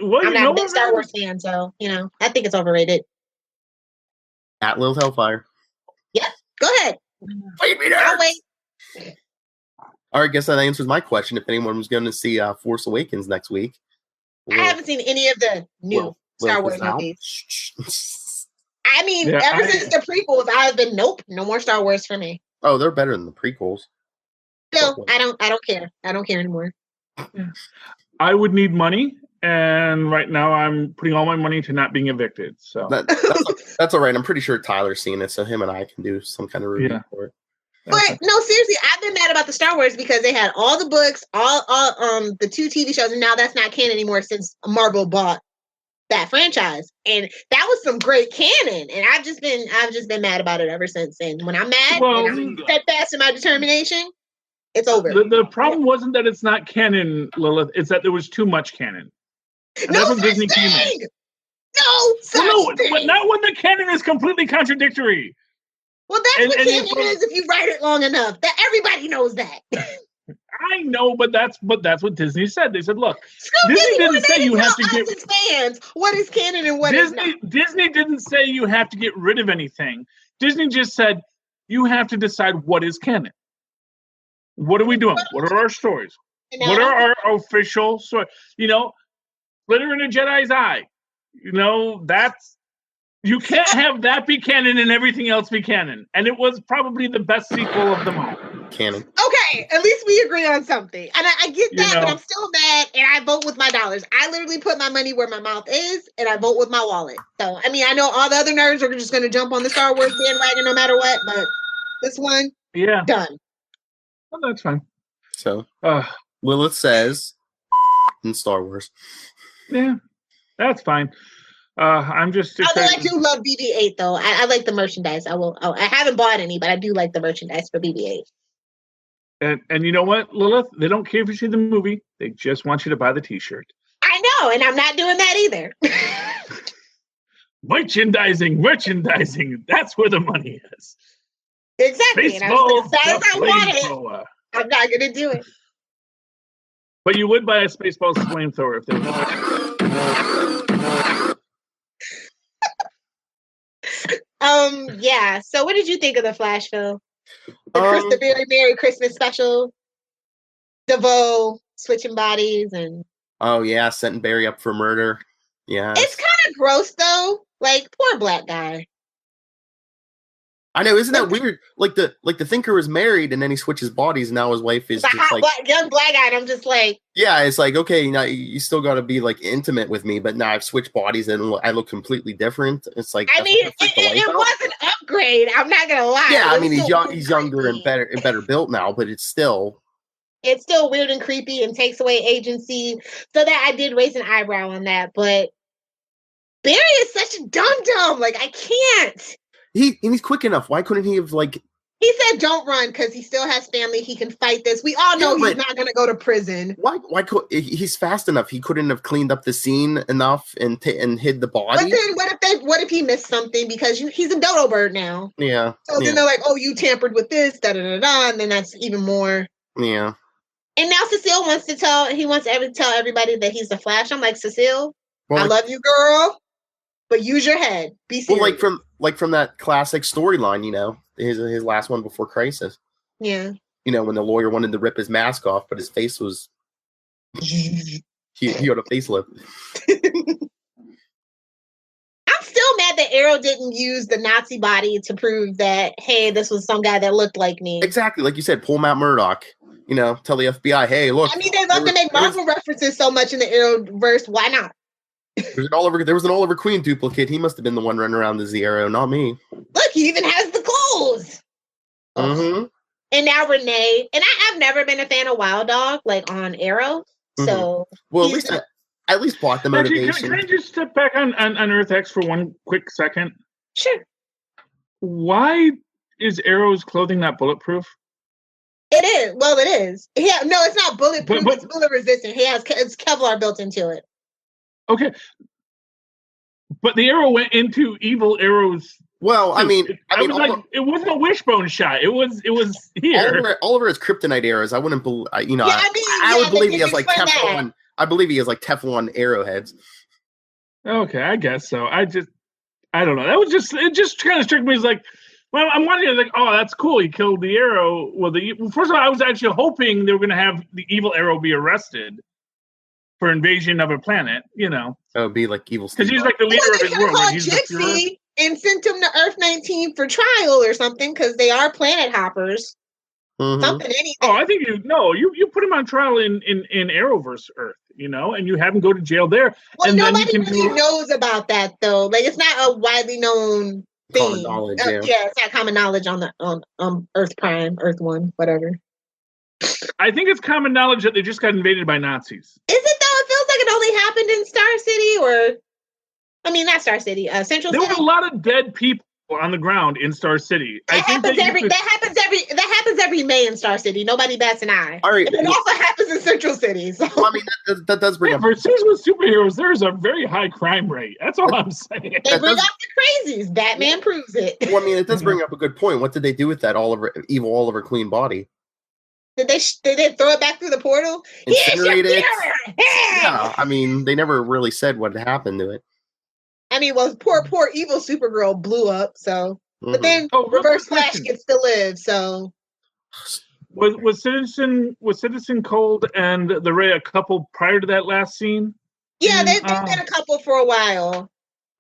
Well, I'm not a big Star Wars fan, so I think it's overrated. At Lil Hellfire. Yeah, go ahead. Fight me, nerds. I'll wait. All right, I guess that answers my question. If anyone was going to see Force Awakens next week. I haven't seen any of the new Star Wars movies. I mean, ever since the prequels, I've been no more Star Wars for me. Oh, they're better than the prequels. No, I don't care. I don't care anymore. I would need money, and right now I'm putting all my money to not being evicted. So that's all right. I'm pretty sure Tyler's seen it, so him and I can do some kind of review for it. But no, seriously, I've been mad about the Star Wars because they had all the books, all the 2 TV shows, and now that's not canon anymore since Marvel bought that franchise, and that was some great canon. And I've just been mad about it ever since. And when I'm mad, Well, and I'm steadfast in my determination, it's over. The problem wasn't that it's not canon, Lilith. It's that there was too much canon. And No that's what such Disney came in. thing. No such thing. But not when the canon is completely contradictory. Well, that's what canon is if you write it long enough. That everybody knows that. I know, but that's what Disney said. They said, "Look, Screw Disney didn't say you have to get as fans what is canon and what is not." Disney didn't say you have to get rid of anything. Disney just said you have to decide what is canon. What are we doing? What are our stories? What are our official stories? You know, glitter in a Jedi's eye. You know, you can't have that be canon and everything else be canon. And it was probably the best sequel of them all. Canon. Okay, at least we agree on something. And I get that, but I'm still mad, and I vote with my dollars. I literally put my money where my mouth is, and I vote with my wallet. So, I mean, I know all the other nerds are just going to jump on the Star Wars bandwagon no matter what, but this one, done. Well, that's fine. So, Lilith says in Star Wars. Yeah, that's fine. I'm just. Although I do love BB-8, though. I like the merchandise. I haven't bought any, but I do like the merchandise for BB-8. And you know what, Lilith? They don't care if you see the movie. They just want you to buy the T-shirt. I know, and I'm not doing that either. Merchandising. That's where the money is. Exactly. Baseball, and I was as I want it, I'm not going to do it. But you would buy a Spaceballs flamethrower if there was. Yeah. So, what did you think of the Flash film? The very Merry Christmas special. DeVoe switching bodies and. Oh yeah, setting Barry up for murder. Yeah. It's kind of gross though. Like, poor black guy. I know, isn't that weird? Like the Thinker was married and then he switches bodies and now his wife is just hot, like young black guy, and I'm just like, yeah, it's like, okay, now you still got to be like intimate with me, but now I've switched bodies and I look completely different. It's like, I mean, it was an upgrade. I'm not gonna lie. Yeah, I mean, he's younger and better built now, but it's still weird and creepy and takes away agency. So that I did raise an eyebrow on that, but Barry is such a dum-dum. Like, I can't. He's quick enough. Why couldn't he have like? He said, "Don't run," because he still has family. He can fight this. We all know he's not going to go to prison. Why? He's fast enough? He couldn't have cleaned up the scene enough and hid the body. But then, what if he missed something because he's a dodo bird now? Yeah. So then they're like, "Oh, you tampered with this, da da da da," and then that's even more. Yeah. And now Cecile wants to tell everybody that he's the Flash. I'm like, Cecile, I love you, girl, but use your head. Be serious. Well, from that classic storyline, you know, his last one before Crisis. Yeah. You know, when the lawyer wanted to rip his mask off, but his face was he had a facelift. I'm still mad that Arrow didn't use the Nazi body to prove that, hey, this was some guy that looked like me. Exactly, like you said, pull Matt Murdock. You know, tell the FBI, hey, look. I mean, they love to make Marvel references so much in the Arrowverse. Why not? There was an Oliver Queen duplicate. He must have been the one running around as the Arrow, not me. Look, he even has the clothes. Mm-hmm. And now Renee, and I've never been a fan of Wild Dog, like on Arrow. So well, at least bought the motivation. Can I just step back on Earth X for one quick second? Sure. Why is Arrow's clothing not bulletproof? It is. Well, it is. Yeah, no, it's not bulletproof. It's bullet resistant. It's Kevlar built into it. Okay, but the arrow went into Evil Arrow's. Well, I mean, it wasn't a wishbone shot. It was here. Oliver has kryptonite arrows. I wouldn't believe. I would believe he has like Teflon. That. I believe he has like Teflon arrowheads. Okay, I guess so. I don't know. It just kind of struck me as like, well, I'm wondering, like, oh, that's cool. He killed the Arrow. Well, first of all, I was actually hoping they were going to have the Evil Arrow be arrested for invasion of a planet, you know. Oh, be like evil. Because he's like the leader of his world. Like he's Gypsy and sent him to Earth 19 for trial or something, because they are planet hoppers. Mm-hmm. Something, anything. Oh, I think you put him on trial in Arrowverse Earth, you know, and you have him go to jail there. Well, and nobody really knows about that, though. Like, it's not a widely known thing. Common knowledge, yeah, it's not common knowledge on Earth Prime, Earth 1, whatever. I think it's common knowledge that they just got invaded by Nazis. Is it though? It feels like it only happened in Star City, or I mean, not Star City. Central There City. were a lot of dead people on the ground in Star City. That happens every May in Star City. Nobody bats an eye. All right. And it also happens in Central City. So. Well, I mean, that does bring up. For seasonal superheroes, there's a very high crime rate. That's all I'm saying. They bring out the crazies. Batman proves it. Well, I mean, it does bring up a good point. What did they do with that evil Oliver Queen body? Did they throw it back through the portal? Incinerate it? Yeah, I mean, they never really said what happened to it. I mean, well, poor evil Supergirl blew up. So, but then Reverse Flash gets to live. So, was Citizen Cold and the Ray a couple prior to that last scene? Yeah, they've been a couple for a while.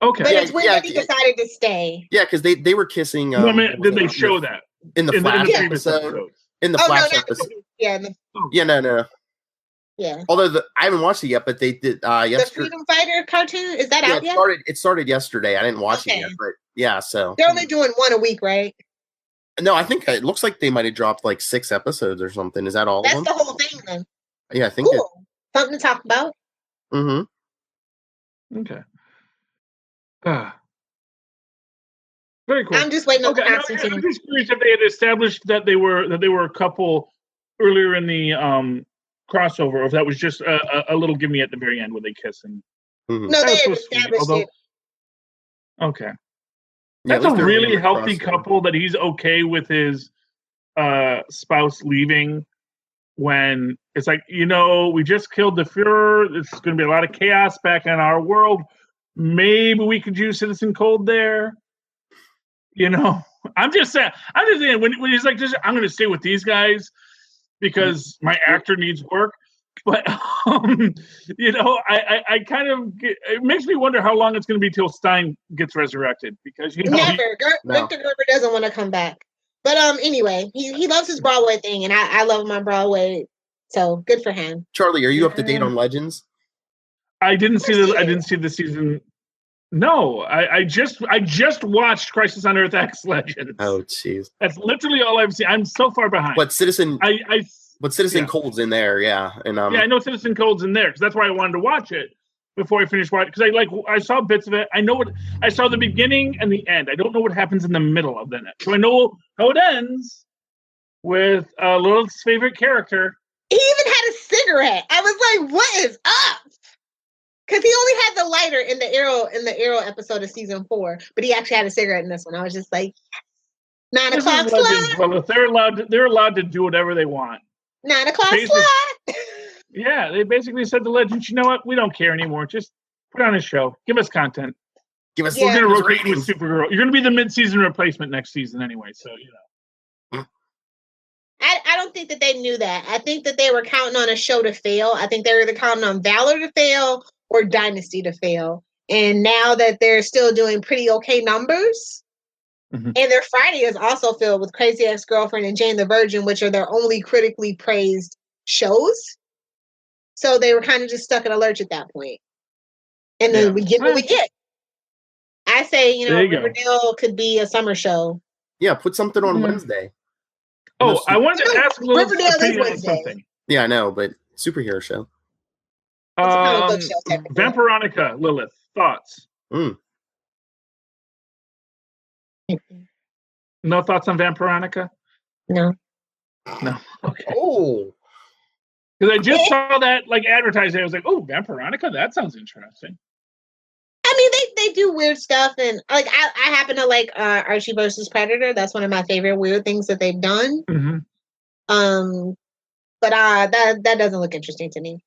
Okay, but it's when he decided to stay. Yeah, because they were kissing. Did they show that in the Flash episode? In the Flash episode. No. Yeah. Although I haven't watched it yet, but they did yesterday. The Freedom Fighter cartoon, is that out yet? It started yesterday. I didn't watch it yet, but yeah. So they're only doing one a week, right? No, I think it looks like they might have dropped like 6 episodes or something. Is that all? That's the whole thing, then. Yeah, I think. Cool. Something to talk about. Mm-hmm. Okay. Very cool. I'm just waiting on Constantine. I'm just curious if they had established that they were a couple earlier in the crossover, or if that was just a little gimme at the very end where they kiss and. No, they had established it. Okay. That's a really healthy couple that he's okay with his spouse leaving when it's like, we just killed the Fuhrer. It's going to be a lot of chaos back in our world. Maybe we could use Citizen Cold there. I'm just saying when he's like, I'm going to stay with these guys because my actor needs work. But, I kind of, it makes me wonder how long it's going to be till Stein gets resurrected because, Never. Victor Gerber doesn't want to come back. But anyway, he loves his Broadway thing, and I love my Broadway, so good for him. Charlie, are you up to date on Legends? I didn't see the season. No, I just watched Crisis on Earth X Legends. Oh, jeez. That's literally all I've seen. I'm so far behind. But Citizen Cold's in there, yeah. And I know Citizen Cold's in there because that's why I wanted to watch it before I finished watching. Because I saw bits of it. I saw the beginning and the end. I don't know what happens in the middle of the net. So I know how it ends with Lilith's favorite character. He even had a cigarette. I was like, "What is up?" Because he only had the lighter in the Arrow episode of season 4, but he actually had a cigarette in this one. I was just like, 9 o'clock slot. Well, if they're allowed to do whatever they want. 9 o'clock slot. Yeah, they basically said to Legends, you know what? We don't care anymore. Just put on a show. Give us content. We're going to rotate with Supergirl. You're going to be the mid-season replacement next season anyway, so I don't think that they knew that. I think that they were counting on a show to fail. I think they were either counting on Valor to fail or Dynasty to fail. And now that they're still doing pretty okay numbers, and their Friday is also filled with Crazy Ex-Girlfriend and Jane the Virgin, which are their only critically praised shows. So they were kind of just stuck in a lurch at that point. And then we get what we get. I say, Riverdale could be a summer show. Yeah, put something on Wednesday. Oh, I wanted to ask Riverdale is Wednesday. Something. Yeah, I know, but superhero show. Vampironica, Lilith, thoughts? No thoughts on Vampironica? No. Okay. Oh. Because I just saw that advertising. I was like, oh, Vampironica? That sounds interesting. I mean, they do weird stuff, and I happen to like Archie versus Predator. That's one of my favorite weird things that they've done. But that doesn't look interesting to me.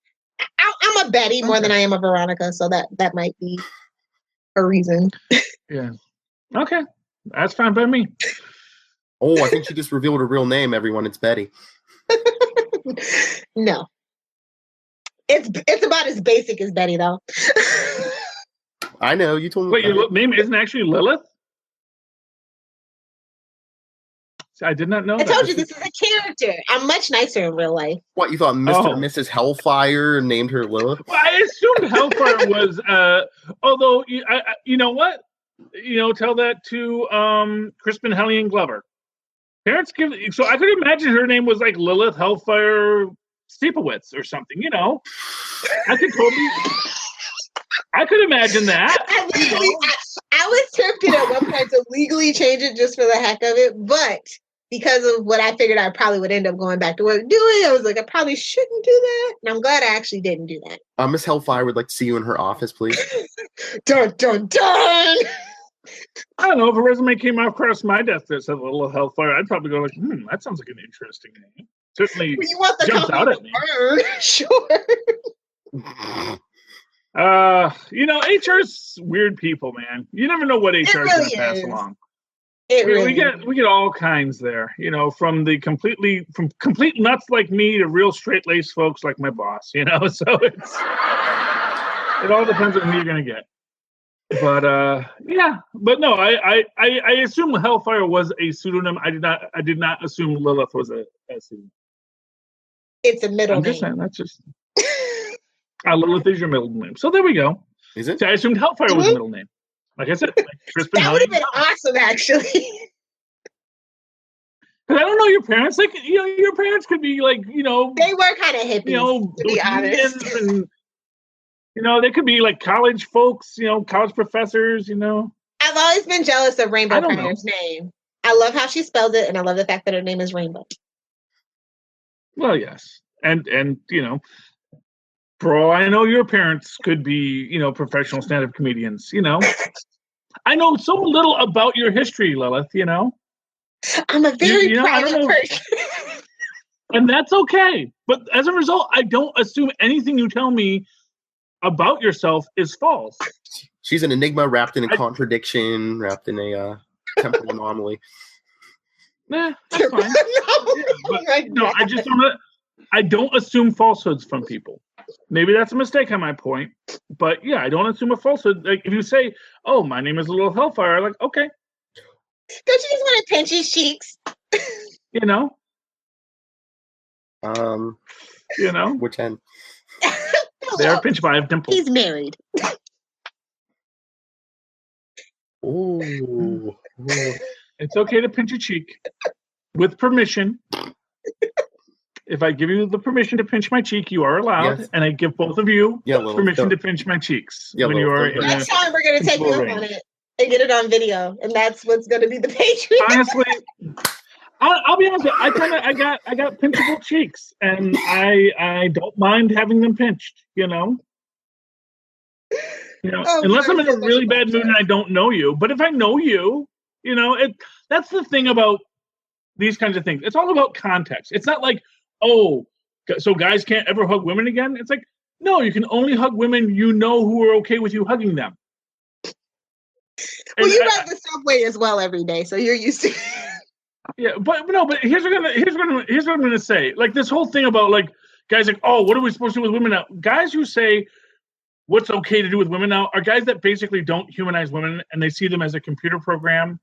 I'm a Betty more than I am a Veronica, so that might be a reason. Yeah. Okay, that's fine by me. Oh, I think she just revealed her real name. Everyone, it's Betty. No, it's about as basic as Betty, though. I know, you told me. Wait, your name isn't actually Lilith? I did not know that. I told you this is a character. I'm much nicer in real life. What, you thought Mr. and Mrs. Hellfire named her Lilith? Well, I assumed Hellfire was, although, you know what? Tell that to Crispin Hellion Glover. Parents so I could imagine her name was like Lilith Hellfire Steeplewitz or something, I could totally... I could imagine that. I was tempted at one point to legally change it just for the heck of it, but because of what I figured I probably would end up going back to work doing, I was like, I probably shouldn't do that. And I'm glad I actually didn't do that. Miss Hellfire would like to see you in her office, please. Dun, dun, dun! I don't know, if a resume came across my desk that said Little Hellfire, I'd probably go like, that sounds like an interesting name. Certainly you want the jumps out at me. Burn. Sure. HR's weird people, man. You never know what HR is going to pass along. We get all kinds there, from complete nuts like me to real straight laced folks like my boss, so it all depends on who you're going to get. But but no, I assume Hellfire was a pseudonym. I did not assume Lilith was a pseudonym. It's a middle name. Just saying, that's just Lilith is your middle name. So there we go. Is it? So I assumed Hellfire was a middle name. Like I said, Crispin. That would have been awesome, actually. Because I don't know your parents. Like, your parents could be like, they were kind of hippies, to be honest. And, they could be like college folks, college professors, I've always been jealous of Rainbow Prior's name. I love how she spelled it, and I love the fact that her name is Rainbow. Well, yes. And for all I know, your parents could be, professional stand-up comedians, I know so little about your history, Lilith, I'm a very private person. And that's okay. But as a result, I don't assume anything you tell me about yourself is false. She's an enigma wrapped in a contradiction, wrapped in a temporal anomaly. Nah, that's fine. I don't assume falsehoods from people. Maybe that's a mistake on my point. But yeah, I don't assume a falsehood. Like if you say, "Oh, my name is Little Hellfire," like, okay. Don't you just want to pinch his cheeks? Which end? They are pinched by a dimple. He's married. Ooh. It's okay to pinch a cheek with permission. If I give you the permission to pinch my cheek, you are allowed, yes. And I give both of you permission to pinch my cheeks when you are. Next time we're going to take you up on it and get it on video, and that's what's going to be the Patreon. Honestly, I'll be honest with you. I got pinchable cheeks, and I don't mind having them pinched. Unless I'm in a really bad mood and I don't know you. But if I know you, that's the thing about these kinds of things. It's all about context. It's not like, oh, so guys can't ever hug women again. It's like, no, you can only hug women who are okay with you hugging them. Well, you ride the subway as well every day, so you're used to it. Yeah, but here's what I'm gonna say. Like this whole thing about like guys like, oh, what are we supposed to do with women now? Guys who say what's okay to do with women now are guys that basically don't humanize women and they see them as a computer program.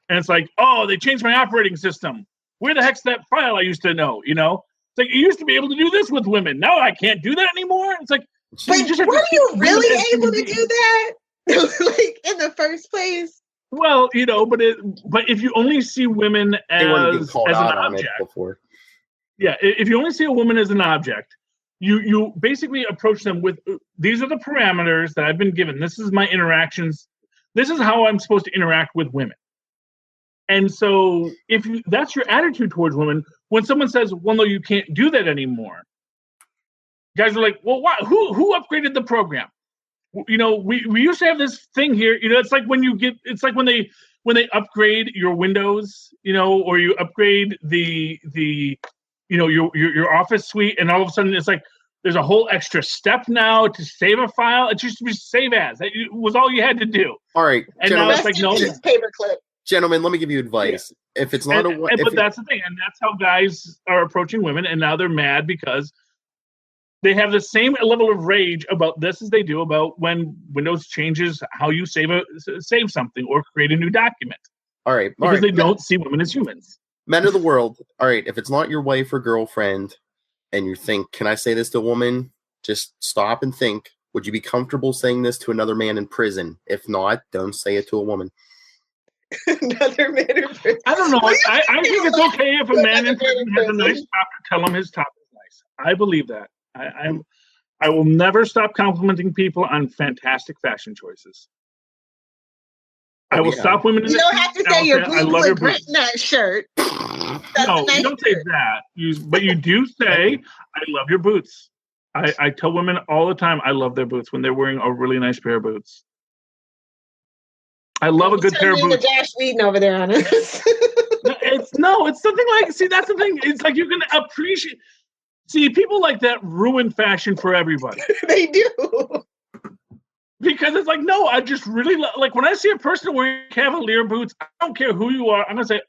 And it's like, oh, they changed my operating system. Where the heck's that file I used to know? It's like you used to be able to do this with women. Now I can't do that anymore. It's like, but were you really able to do that? Like in the first place? Well, but if you only see women as an object, yeah, if you only see a woman as an object, you basically approach them with these are the parameters that I've been given. This is my interactions. This is how I'm supposed to interact with women. And so if that's your attitude towards women, when someone says, well, no, you can't do that anymore, guys are like, well, why? Who upgraded the program? We used to have this thing here. It's like when they upgrade your Windows, or you upgrade the your Office suite, and all of a sudden it's like there's a whole extra step now to save a file. It used to be save as. That was all you had to do. All right, and now it's like no paperclip. Gentlemen, let me give you advice. Yeah. If it's not but that's the thing, and that's how guys are approaching women, and now they're mad because they have the same level of rage about this as they do about when Windows changes how you save something or create a new document. All right, because they don't see women as humans. Men of the world, all right, if it's not your wife or girlfriend, and you think, can I say this to a woman? Just stop and think. Would you be comfortable saying this to another man in prison? If not, don't say it to a woman. Another man in prison. I don't know. I think it's okay if a man in prison has a nice top to tell him his top is nice. I believe that. I will never stop complimenting people on fantastic fashion choices. I will stop women in You the don't have to say your I boobs love your look great boobs. in that shirt. That's No, a nice you don't say shirt. that. But you do say, I love your boots. I tell women all the time I love their boots when they're wearing a really nice pair of boots. I love a good pair of boots. Josh Whedon over there on us. It's something like, see, that's the thing. It's like you can appreciate. See, people like that ruin fashion for everybody. They do. Because it's like, no, I just really like when I see a person wearing Cavalier boots, I don't care who you are. I'm going to say,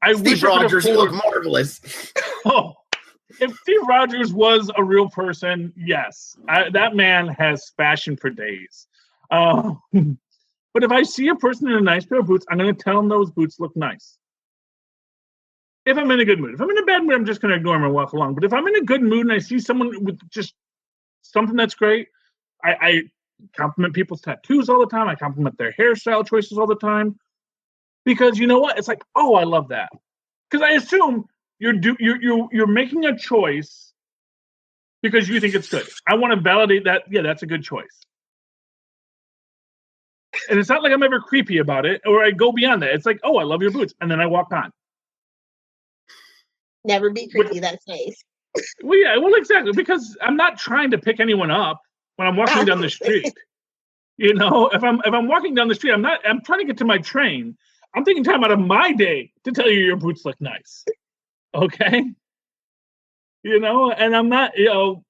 I Steve wish Rogers, you look marvelous. Oh, if Steve Rogers was a real person, yes. That man has fashion for days. But if I see a person in a nice pair of boots, I'm going to tell them those boots look nice. If I'm in a good mood. If I'm in a bad mood, I'm just going to ignore them and walk along. But if I'm in a good mood and I see someone with just something that's great, I compliment people's tattoos all the time. I compliment their hairstyle choices all the time. Because you know what? It's like, oh, I love that. Because I assume you're making a choice because you think it's good. I want to validate that. Yeah, that's a good choice. And it's not like I'm ever creepy about it, or I go beyond that. It's like, oh, I love your boots, and then I walk on. Never be creepy. That's nice. Well, yeah, exactly, because I'm not trying to pick anyone up when I'm walking down the street. If I'm walking down the street, I'm trying to get to my train. I'm taking time out of my day to tell you your boots look nice. Okay? And I'm not, and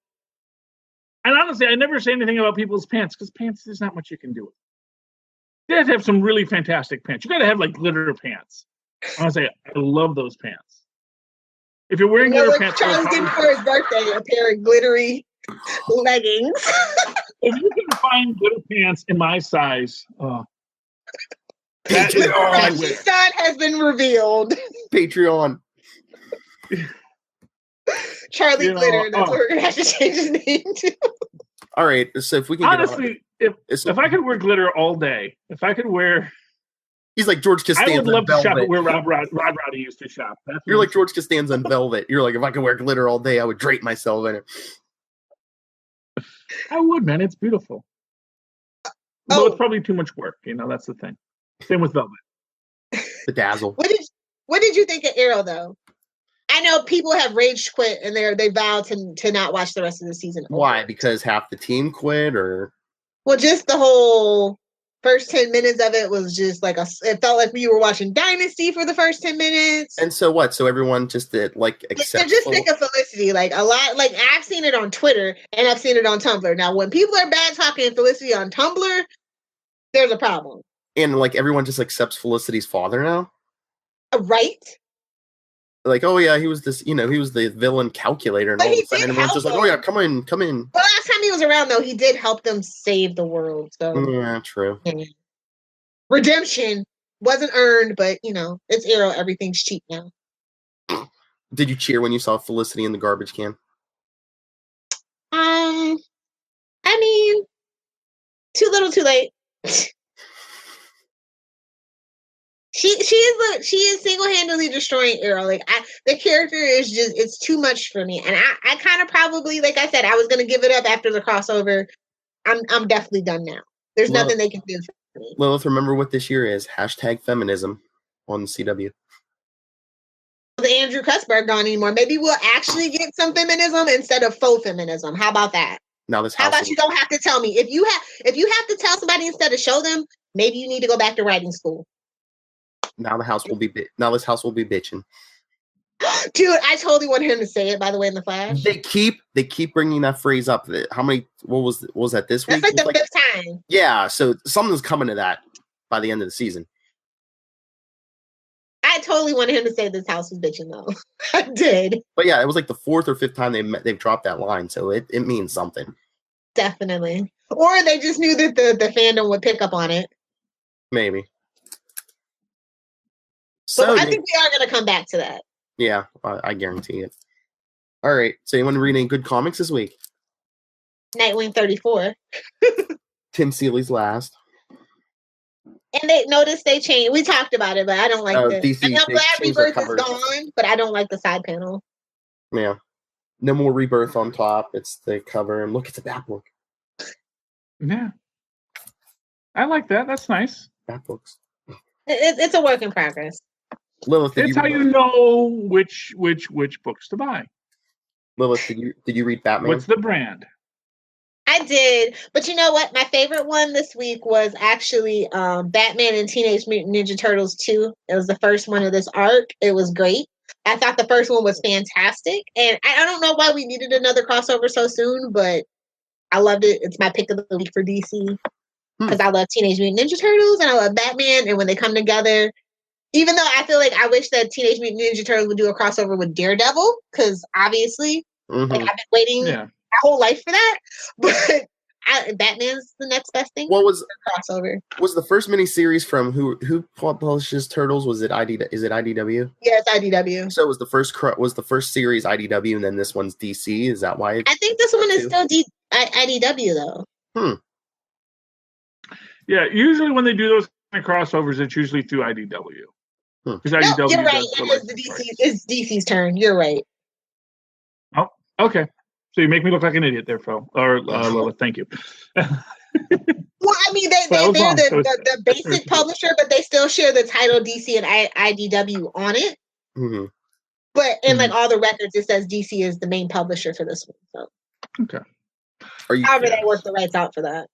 honestly, I never say anything about people's pants because pants, there's not much you can do with. You have to have some really fantastic pants. You got to have like glitter pants. I want to say, I love those pants. If you're wearing glitter pants, Charles getting for his birthday a pair of glittery leggings. If you can find glitter pants in my size, Patreon son has been revealed. Patreon. Charlie Glitter. That's what we're gonna have to change his name to. All right. So if we can honestly, if I could wear glitter all day, if I could wear. He's like George Costanza. I would love to shop at where Rod Roddy used to shop. You're like George Costanza in Velvet. You're like, if I could wear glitter all day, I would drape myself in it. I would, man. It's beautiful. But it's probably too much work. That's the thing. Same with Velvet. The dazzle. What did you think of Arrow, though? I know people have rage quit and they vowed to not watch the rest of the season. Why? Because half the team quit, or? Well, just the whole first 10 minutes of it was just like it felt like we were watching Dynasty for the first 10 minutes. And so what? So everyone just did accept. They're just sick of Felicity. Like a lot, like I've seen it on Twitter and I've seen it on Tumblr. Now, when people are bad talking Felicity on Tumblr, there's a problem. And everyone just accepts Felicity's father now? Right? Like, oh yeah, he was this, he was the villain calculator, and but all of a sudden everyone's just like, oh yeah, come in. But last time he was around, though, he did help them save the world. So yeah, true. Yeah. Redemption wasn't earned, but it's Arrow. Everything's cheap now. Did you cheer when you saw Felicity in the garbage can? I mean, too little, too late. She is single-handedly destroying Arrow. Like the character is just, it's too much for me. And I kind of probably, like I said, I was gonna give it up after the crossover. I'm definitely done now. There's nothing they can do for me. Lilith, remember what this year is. #feminism on the CW. The Andrew Cuthbert gone anymore. Maybe we'll actually get some feminism instead of faux feminism. How about that? Now this How about you don't have to tell me? If you have to tell somebody instead of show them, maybe you need to go back to writing school. Now this house will be bitching. Dude, I totally want him to say it, by the way, in the Flash. They keep bringing that phrase up. How many, what was that this week? That's like the fifth time. Yeah, so something's coming to that by the end of the season. I totally wanted him to say this house was bitching, though. I did. But yeah, it was like the fourth or fifth time they've dropped that line, so it means something. Definitely. Or they just knew that the fandom would pick up on it. Maybe. So I think we are going to come back to that. Yeah, I guarantee it. All right. So you want to read any good comics this week? Nightwing 34. Tim Seeley's last. And they changed. We talked about it, but I don't like this. DC, I'm glad Rebirth is gone, but I don't like the side panel. Yeah. No more Rebirth on top. It's the cover, and look, it's a Batbook. Yeah. I like that. That's nice. Batbooks. It's a work in progress. Lilith, It's how you know which books to buy. Lilith, did you read Batman? What's the brand? I did, but you know what? My favorite one this week was actually Batman and Teenage Mutant Ninja Turtles 2. It was the first one of this arc. It was great. I thought the first one was fantastic, and I don't know why we needed another crossover so soon, but I loved it. It's my pick of the week for DC because I love Teenage Mutant Ninja Turtles and I love Batman, and when they come together, even though I feel like I wish that Teenage Mutant Ninja Turtles would do a crossover with Daredevil, because obviously like, I've been waiting my whole life for that, but Batman's the next best thing. What was crossover? Was the first miniseries from who publishes Turtles? Was it Is it IDW? Yeah, it's IDW. So it was the first series IDW, and then this one's DC. Is that why? I think this one is still IDW though. Yeah, usually when they do those kind of crossovers, it's usually through IDW. Because IDW you're right. It's DC's turn. You're right. Oh, okay. So you make me look like an idiot there, Phil. Or Lola, thank you. Well, I mean, they're the basic publisher, but they still share the title DC and IDW on it. Mm-hmm. But in like all the records, it says DC is the main publisher for this one. So okay. However, they work the rights out for that.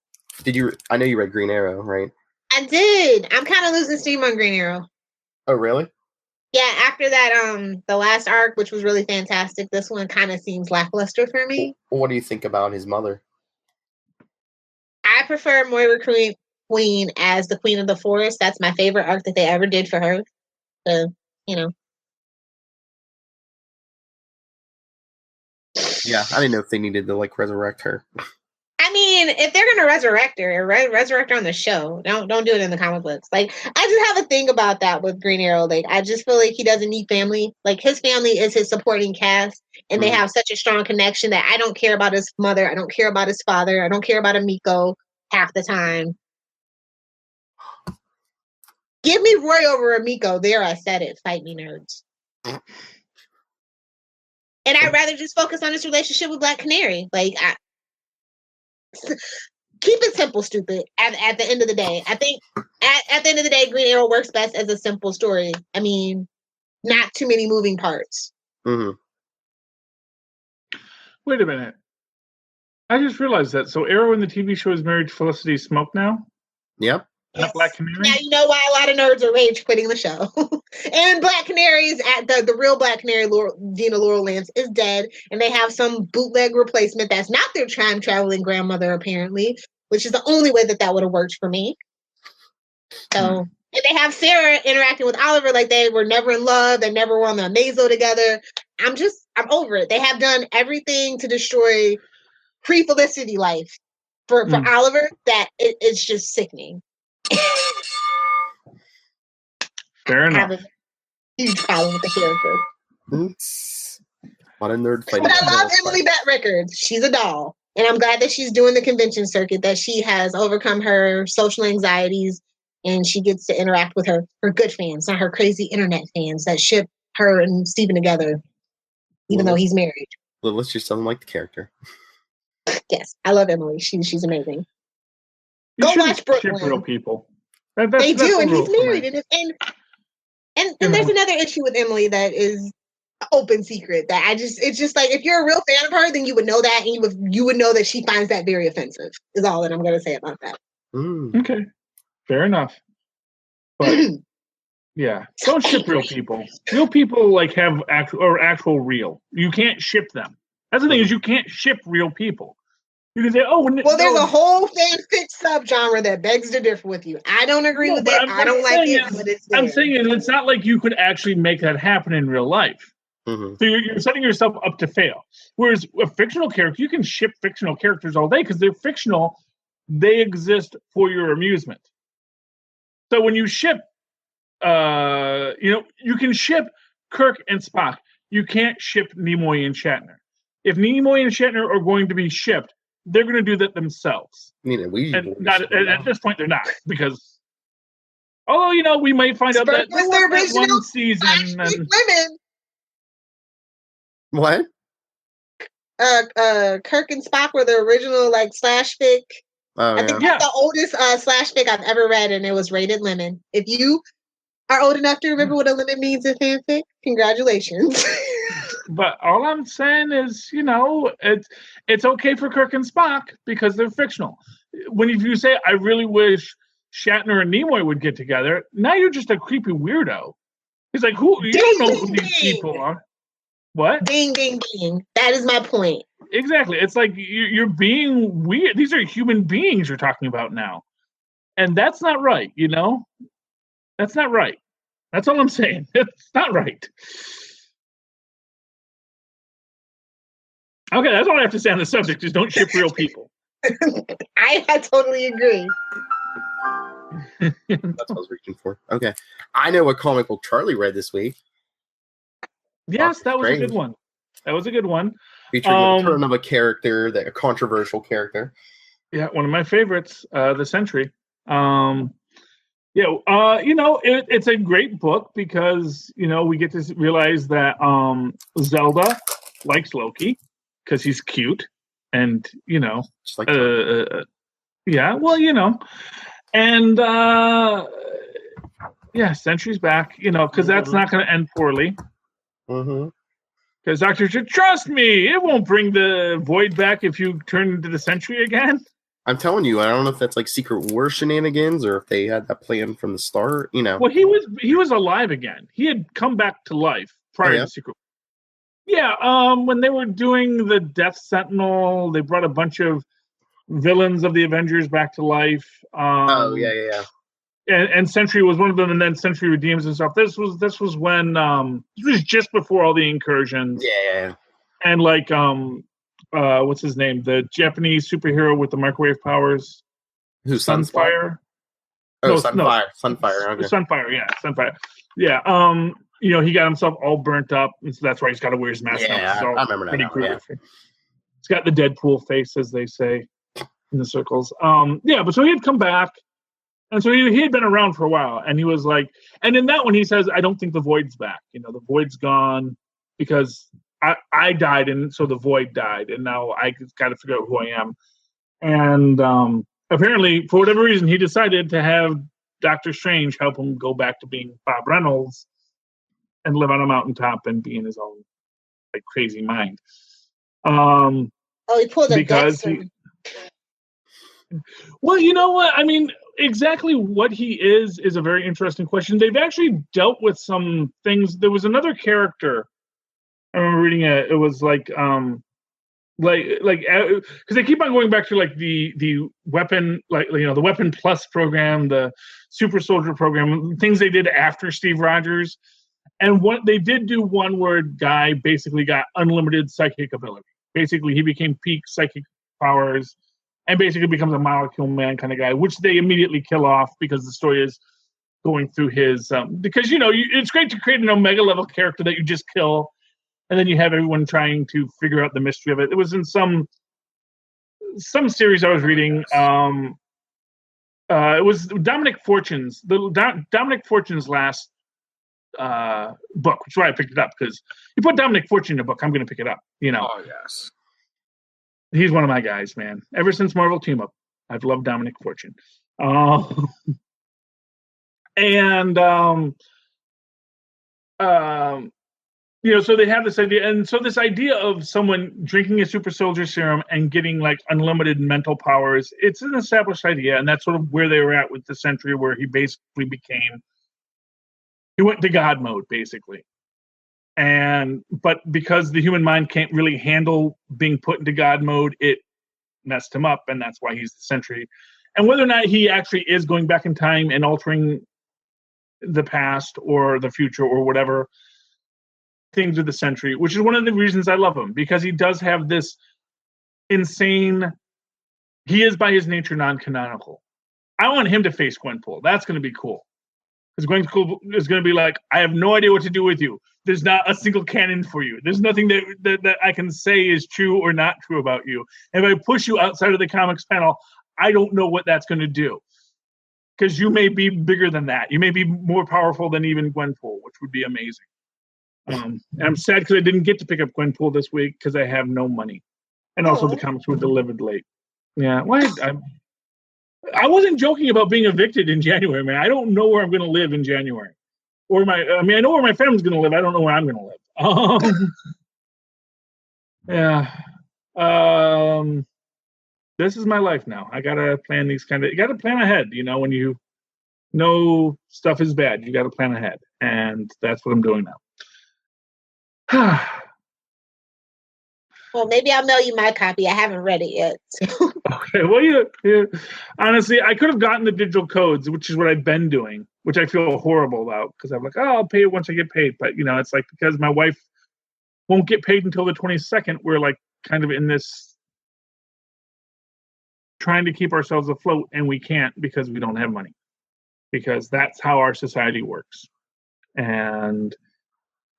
I know you read Green Arrow, right? I did. I'm kind of losing steam on Green Arrow. Oh, really? Yeah, after that, the last arc, which was really fantastic, this one kind of seems lackluster for me. What do you think about his mother? I prefer Moira Queen as the Queen of the Forest. That's my favorite arc that they ever did for her. So, Yeah, I didn't know if they needed to resurrect her. I mean, if they're gonna resurrect her, resurrect her on the show. Don't do it in the comic books. Like, I just have a thing about that with Green Arrow. Like, I just feel like he doesn't need family. Like, his family is his supporting cast, and they have such a strong connection that I don't care about his mother. I don't care about his father. I don't care about Amiko half the time. Give me Roy over Amiko. There, I said it. Fight me, nerds. And I'd rather just focus on his relationship with Black Canary. Like, keep it simple, stupid. At the end of the day, I think at the end of the day, Green Arrow works best as a simple story. I mean, not too many moving parts. Mm-hmm. Wait a minute. I just realized that. So Arrow in the TV show is married to Felicity Smoke now? Yep. Yes. Black Canary? Now you know why a lot of nerds are rage quitting the show. And Black Canary's at the real Black Canary, Dina Laurel Lance, is dead, and they have some bootleg replacement that's not their time traveling grandmother, apparently, which is the only way that would have worked for me. So, and they have Sarah interacting with Oliver like they were never in love, they never were on the Amazo together. I'm over it. They have done everything to destroy pre-Felicity life for Oliver that it's just sickening. Fair enough. I have a huge problem with the character. Oops. A lot of nerd fighting. But I love Emily Bett Rickards. She's a doll. And I'm glad that she's doing the convention circuit, that she has overcome her social anxieties and she gets to interact with her good fans, not her crazy internet fans that ship her and Steven together, even though he's married. Lilith just doesn't like the character. Yes, I love Emily. She's amazing. You Go watch Brooklyn. Ship real people. They do, and he's married. And there's another issue with Emily that is open secret that it's just like, if you're a real fan of her, then you would know that, and you would know that she finds that very offensive, is all that I'm going to say about that. Okay. Fair enough. But yeah, don't ship real people. Real people have actual real. You can't ship them. That's the thing, is you can't ship real people. You can say, there's a whole fanfic subgenre that begs to differ with you. I don't agree with it. I don't like it, but it's there. I'm saying it's not like you could actually make that happen in real life. Mm-hmm. So you're setting yourself up to fail. Whereas a fictional character, you can ship fictional characters all day because they're fictional. They exist for your amusement. So when you ship, you can ship Kirk and Spock. You can't ship Nimoy and Shatner. If Nimoy and Shatner are going to be shipped, they're going to do that themselves. I mean, at this point, they're not, because although we might find out that there was one season. Women. What? Kirk and Spock were the original like slash fic. Oh, I think that's the oldest slash fic I've ever read, and it was rated lemon. If you are old enough to remember what a lemon means in fanfic, congratulations. But all I'm saying is, it's okay for Kirk and Spock because they're fictional. When you say, I really wish Shatner and Nimoy would get together, now you're just a creepy weirdo. He's like, who? You don't know who these people are. What? Ding, ding, ding. That is my point. Exactly. It's like you're being weird. These are human beings you're talking about now. And that's not right, That's not right. That's all I'm saying. It's not right. Okay, that's all I have to say on the subject, is don't ship real people. I totally agree. That's what I was reaching for. Okay. I know what comic book Charlie read this week. Yes, that was a good one. That was a good one. Featuring the return of a character, a controversial character. Yeah, one of my favorites, The Sentry. It's a great book because, we get to realize that Zelda likes Loki because he's cute and, Just like yeah, well, and Sentry's back, because that's not going to end poorly. Mm-hmm. Because Doctor should trust me. It won't bring the Void back if you turn into the Sentry again. I'm telling you, I don't know if that's like Secret War shenanigans or if they had that plan from the start. Well, he was alive again. He had come back to life prior to Secret War. Yeah, when they were doing the Death Sentinel, they brought a bunch of villains of the Avengers back to life. Yeah. And Sentry was one of them, and then Sentry redeems himself. This was when this was just before all the incursions. Yeah. And like what's his name? The Japanese superhero with the microwave powers. Who's Sunfire? Sunfire. Sunfire. Okay. Sunfire. Yeah, Sunfire. Yeah. He got himself all burnt up, and so that's why he's got to wear his mask. Yeah, I remember that. He's got the Deadpool face, as they say in the circles. But so he had come back, and so he had been around for a while, and he was like, and in that one he says, "I don't think the Void's back. The Void's gone because I died, and so the Void died, and now I got to figure out who I am." And apparently, for whatever reason, he decided to have Doctor Strange help him go back to being Bob Reynolds and live on a mountaintop and be in his own like crazy mind. He pulled a because well, you know what? I mean, exactly what he is a very interesting question. They've actually dealt with some things. There was another character I remember reading it. It was like because they keep on going back to like the weapon, the Weapon Plus program, the Super Soldier program, things they did after Steve Rogers. And what they did do one where guy basically got unlimited psychic ability. Basically, he became peak psychic powers and basically becomes a molecule man kind of guy, which they immediately kill off because the story is going through his because it's great to create an Omega level character that you just kill, and then you have everyone trying to figure out the mystery of it. It was in some series I was reading. It was Dominic Fortune's last book, which is why I picked it up, because you put Dominic Fortune in a book, I'm going to pick it up. Oh yes, he's one of my guys, man. Ever since Marvel Team Up, I've loved Dominic Fortune. So they have this idea, and so this idea of someone drinking a super soldier serum and getting like unlimited mental powers, it's an established idea, and that's sort of where they were at with the Sentry, where he basically he went to God mode, basically. But because the human mind can't really handle being put into God mode, it messed him up, and that's why he's the Sentry. And whether or not he actually is going back in time and altering the past or the future or whatever things with the Sentry, which is one of the reasons I love him, because he does have this insane, he is by his nature non-canonical. I want him to face Gwenpool. That's going to be cool. Because Gwenpool is going to be like, I have no idea what to do with you. There's not a single canon for you. There's nothing that I can say is true or not true about you. And if I push you outside of the comics panel, I don't know what that's going to do. Because you may be bigger than that. You may be more powerful than even Gwenpool, which would be amazing. And I'm sad because I didn't get to pick up Gwenpool this week because I have no money. And also the comics were delivered late. Yeah, I wasn't joking about being evicted in January, man. I don't know where I'm going to live in January. I know where my family's going to live. I don't know where I'm going to live. Yeah. This is my life now. I got to plan you got to plan ahead. When you know stuff is bad, you got to plan ahead. And that's what I'm doing now. Well, maybe I'll mail you my copy. I haven't read it yet. Okay. Well, yeah. Honestly, I could have gotten the digital codes, which is what I've been doing, which I feel horrible about because I'm like, I'll pay it once I get paid. But it's like because my wife won't get paid until the 22nd. We're like kind of in this trying to keep ourselves afloat, and we can't because we don't have money. Because that's how our society works, and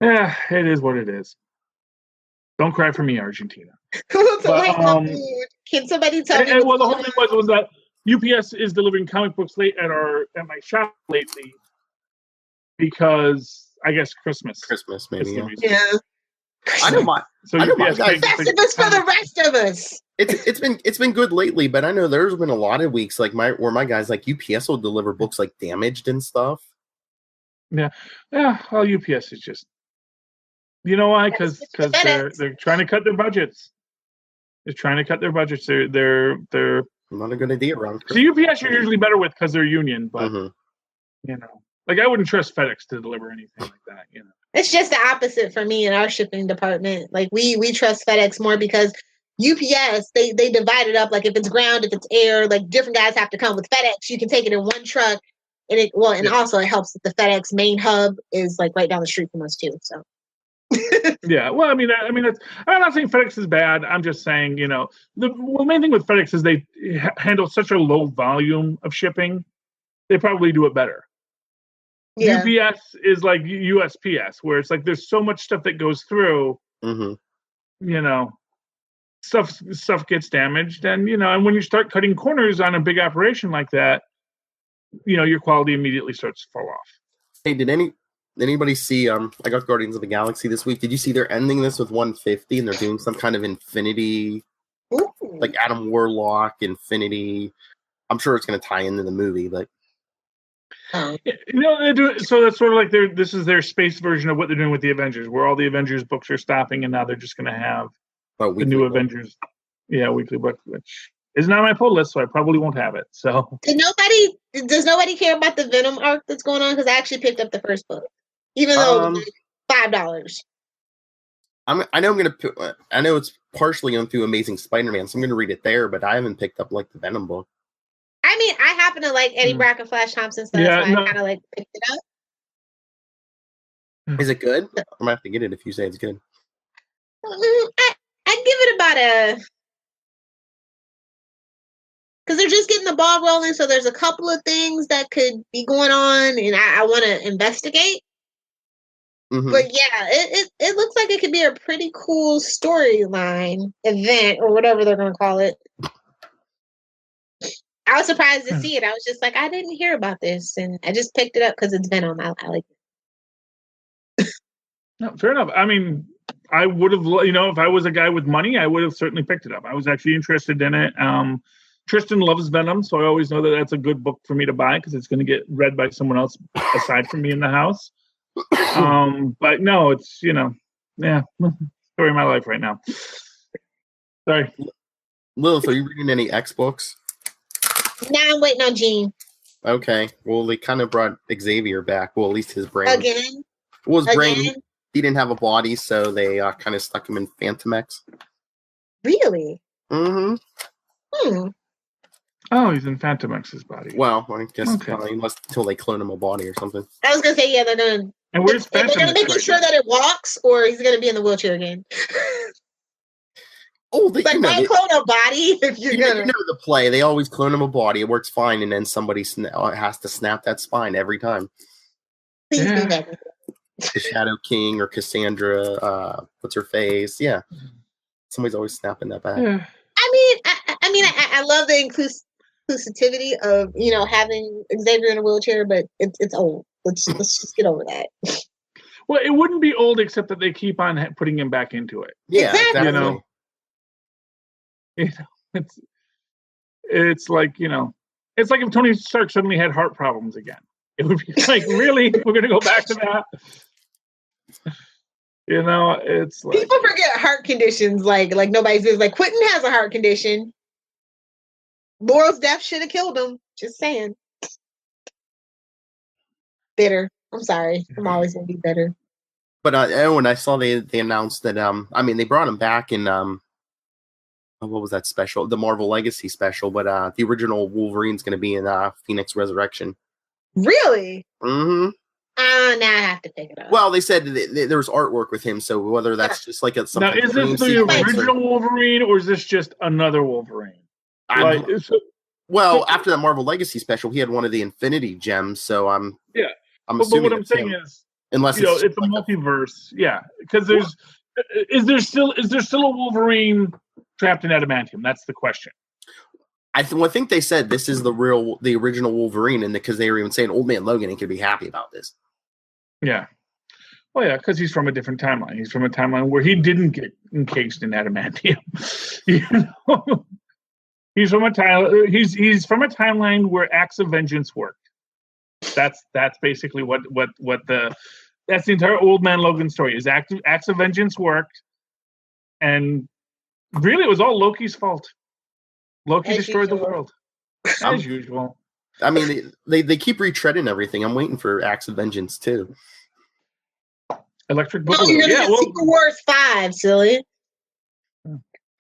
it is what it is. Don't cry for me, Argentina. But, can somebody tell me? Well, the whole thing was that UPS is delivering comic books late at my shop lately because I guess Christmas maybe. Yeah. I know my. So I know my guys. Festivus for the rest of us. It's been good lately, but I know there's been a lot of weeks like where my guys like UPS will deliver books like damaged and stuff. Yeah. Well, UPS is just. You know why? Because they're trying to cut their budgets. They're trying to cut their budgets. They're not a good idea around. So UPS you're usually better with because they're union, but like I wouldn't trust FedEx to deliver anything like that. It's just the opposite for me in our shipping department. Like we trust FedEx more because UPS they divide it up. Like if it's ground, if it's air, like different guys have to come. With FedEx, you can take it in one truck, and also it helps that the FedEx main hub is like right down the street from us too. So. Yeah, well, I mean, I'm not saying FedEx is bad. I'm just saying, the main thing with FedEx is they handle such a low volume of shipping. They probably do it better. Yeah. UPS is like USPS, where it's like there's so much stuff that goes through. Stuff gets damaged, and and when you start cutting corners on a big operation like that, your quality immediately starts to fall off. Hey, did anybody see I got Guardians of the Galaxy this week? Did you see they're ending this with 150 and they're doing some kind of infinity like Adam Warlock infinity? I'm sure it's going to tie into the movie, but they're doing, so that's sort of like this is their space version of what they're doing with the Avengers, where all the Avengers books are stopping and now they're just going to have the new book. Avengers weekly book, which is not on my pull list, so I probably won't have it. So does nobody care about the Venom arc that's going on? Because I actually picked up the first book. Even though it was $5. I know it's partially on through Amazing Spider-Man, so I'm going to read it there, but I haven't picked up like the Venom book. I mean, I happen to like Eddie Brock and Flash Thompson, so that's why I kind of like picked it up. Is it good? I might have to get it if you say it's good. I give it about because they're just getting the ball rolling, so there's a couple of things that could be going on, and I want to investigate. Mm-hmm. But yeah, it looks like it could be a pretty cool storyline event or whatever they're going to call it. I was surprised to see it. I was just like, I didn't hear about this, and I just picked it up because it's Venom. I like it. No, fair enough. I mean, I would have, if I was a guy with money, I would have certainly picked it up. I was actually interested in it. Tristan loves Venom, so I always know that that's a good book for me to buy because it's going to get read by someone else aside from me in the house. But no, it's story of my life right now. Sorry, Lilith, are you reading any X books? No, I'm waiting on Jean. Okay, well they kind of brought Xavier back. Well, at least his brain. Again. Well, his brain. He didn't have a body, so they kind of stuck him in Phantom X. Really? Mm-hmm. Oh, he's in Phantom X's body. Well, I guess until they clone him a body or something. I was gonna say they're doing. And where's Phantom? They're gonna make sure that it walks, or he's gonna be in the wheelchair again. Why clone a body if you're gonna? You know the play. They always clone him a body. It works fine, and then somebody has to snap that spine every time. Please do that. The Shadow King or Cassandra, what's her face? Yeah, somebody's always snapping that back. Yeah. I love the inclusivity of having Xavier in a wheelchair, but it's old. Let's just get over that. Well, it wouldn't be old except that they keep on putting him back into it. Yeah, exactly. You know, it's like, you know, it's like if Tony Stark suddenly had heart problems again. It would be like, really? We're going to go back to that? You know, it's like... People forget heart conditions like nobody's business. Like, Quentin has a heart condition. Laurel's death should have killed him. Just saying. Bitter. I'm sorry. I'm always going to be bitter. But when I saw they announced that, I mean, they brought him back in, what was that special? The Marvel Legacy special, but the original Wolverine's going to be in Phoenix Resurrection. Really? Mm-hmm. Now I have to pick it up. Well, they said there was artwork with him, so whether that's just like some. Now, is this the original Wolverine, or is this just another Wolverine? Well, after that Marvel Legacy special, he had one of the Infinity Gems, so I'm assuming. But what I'm saying is, unless it's a multiverse, because is there still a Wolverine trapped in adamantium? That's the question. I think they said this is the original Wolverine, and because they were even saying Old Man Logan, he could be happy about this. Yeah. Well, yeah, because he's from a different timeline. He's from a timeline where he didn't get encased in adamantium. You know, he's from a timeline where acts of vengeance worked. That's basically what that's the entire Old Man Logan story. Is acts of vengeance worked, and really it was all Loki's fault. Loki destroyed the world as usual. I mean, they keep retreading everything. I'm waiting for Acts of Vengeance too. Electric Boogaloo. You're gonna get Secret Wars 5, silly.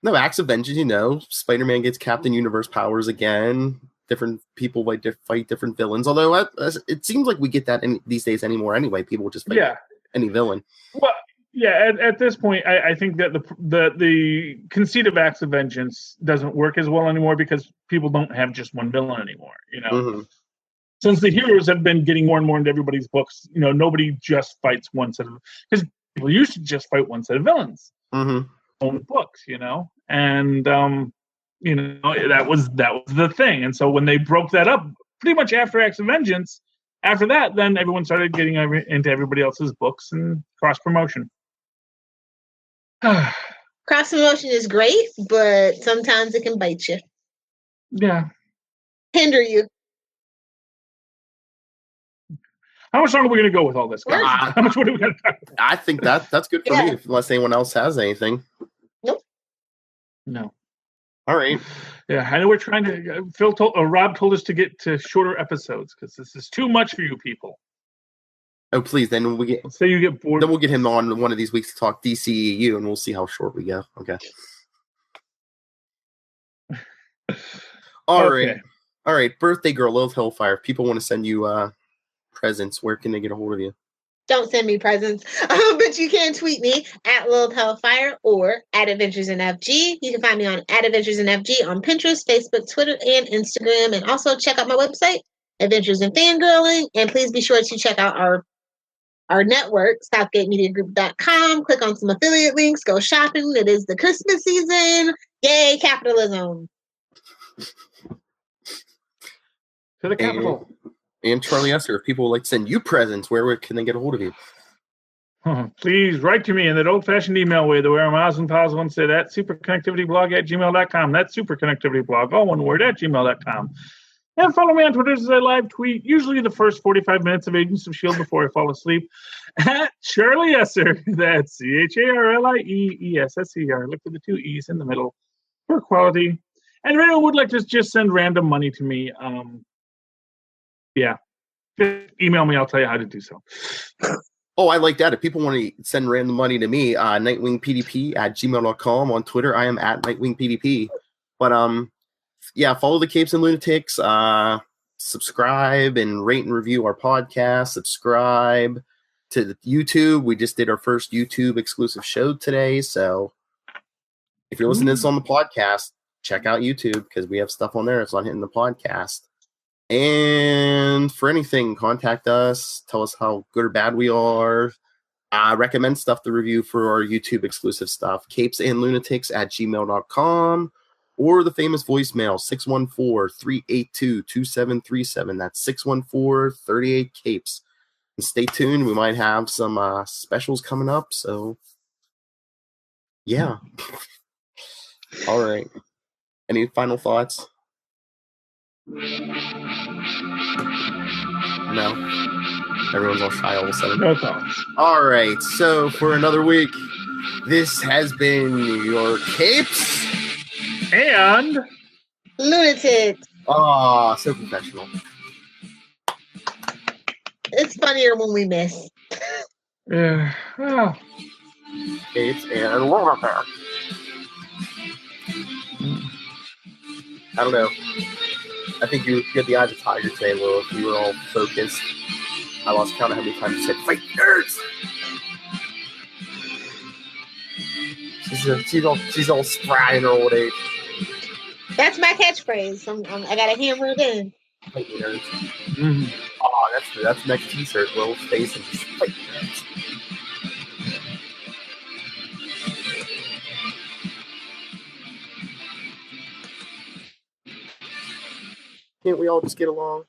No, Acts of Vengeance. You know, Spider-Man gets Captain Universe powers again. Different people fight different villains. Although it seems like we get that these days anymore. Anyway, people will just fight any villain. Well, yeah. At this point, I think that the conceit of Acts of Vengeance doesn't work as well anymore because people don't have just one villain anymore. You know, mm-hmm. Since the heroes have been getting more and more into everybody's books, you know, nobody just fights one set of, because people used to just fight one set of villains. Mm-hmm. Own books, you know, and you know, that was the thing. And so when they broke that up, pretty much after Acts of Vengeance, after that, then everyone started getting into everybody else's books and cross promotion. Cross promotion is great, but sometimes it can bite you. Yeah. Hinder you. How much longer are we going to go with all this, guys? How much? What do we got to talk about? I think that's good for me, unless anyone else has anything. Nope. No. All right. Yeah, I know we're trying to. Rob told us to get to shorter episodes because this is too much for you people. Oh, please! Then say you get bored. Then we'll get him on one of these weeks to talk DCEU, and we'll see how short we go. Okay. All right. Birthday girl, Lilith Hellfire. If people want to send you presents, where can they get a hold of you? Don't send me presents, but you can tweet me at Lilith Hellfire or at Adventures in FG. You can find me on at Adventures in FG on Pinterest, Facebook, Twitter, and Instagram. And also check out my website, Adventures in Fangirling. And please be sure to check out our network, SouthgateMediaGroup.com. Click on some affiliate links. Go shopping. It is the Christmas season. Yay, capitalism. To the capital. And Charlie Esser, if people would like to send you presents, where can they get a hold of you? Please write to me in that old-fashioned email way, the way our moms and pals once said, at superconnectivityblog@gmail.com. That's superconnectivityblog, all one word, at gmail.com. And follow me on Twitter as I live tweet, usually the first 45 minutes of Agents of S.H.I.E.L.D. before I fall asleep, at Charlie Esser. That's CharlieEsser. Look for the two E's in the middle for quality. And if anyone would like to just send random money to me, just email me. I'll tell you how to do so. Oh, I like that. If people want to send random money to me, nightwingpdp@gmail.com. On Twitter, I am at nightwingpdp. But follow the Capes and Lunatics. Subscribe and rate and review our podcast. Subscribe to the YouTube. We just did our first YouTube exclusive show today. So if you're listening to this on the podcast, check out YouTube because we have stuff on there that's not hitting the podcast. And for anything, contact us. Tell us how good or bad we are. Recommend stuff to review for our YouTube exclusive stuff. capesandlunatics@gmail.com or the famous voicemail 614-382-2737. That's 614-38-CAPES. And stay tuned. We might have some specials coming up. So, yeah. All right. Any final thoughts? No. Everyone's all shy all of a sudden. No thoughts. All right. So for another week, this has been your Capes And Lunatics. Ah, so professional. It's funnier when we miss. yeah, well, Capes and Laura Bear. I don't know. I think you had the eye of the tiger today, Lilith. You were all focused. I lost count of how many times you said, "Fight nerds!" She's all spry in her old age. That's my catchphrase. I gotta hammer it in. Fight nerds. mhm. Oh, that's the next T-shirt. Lilith's face and just fight nerds. Can't we all just get along?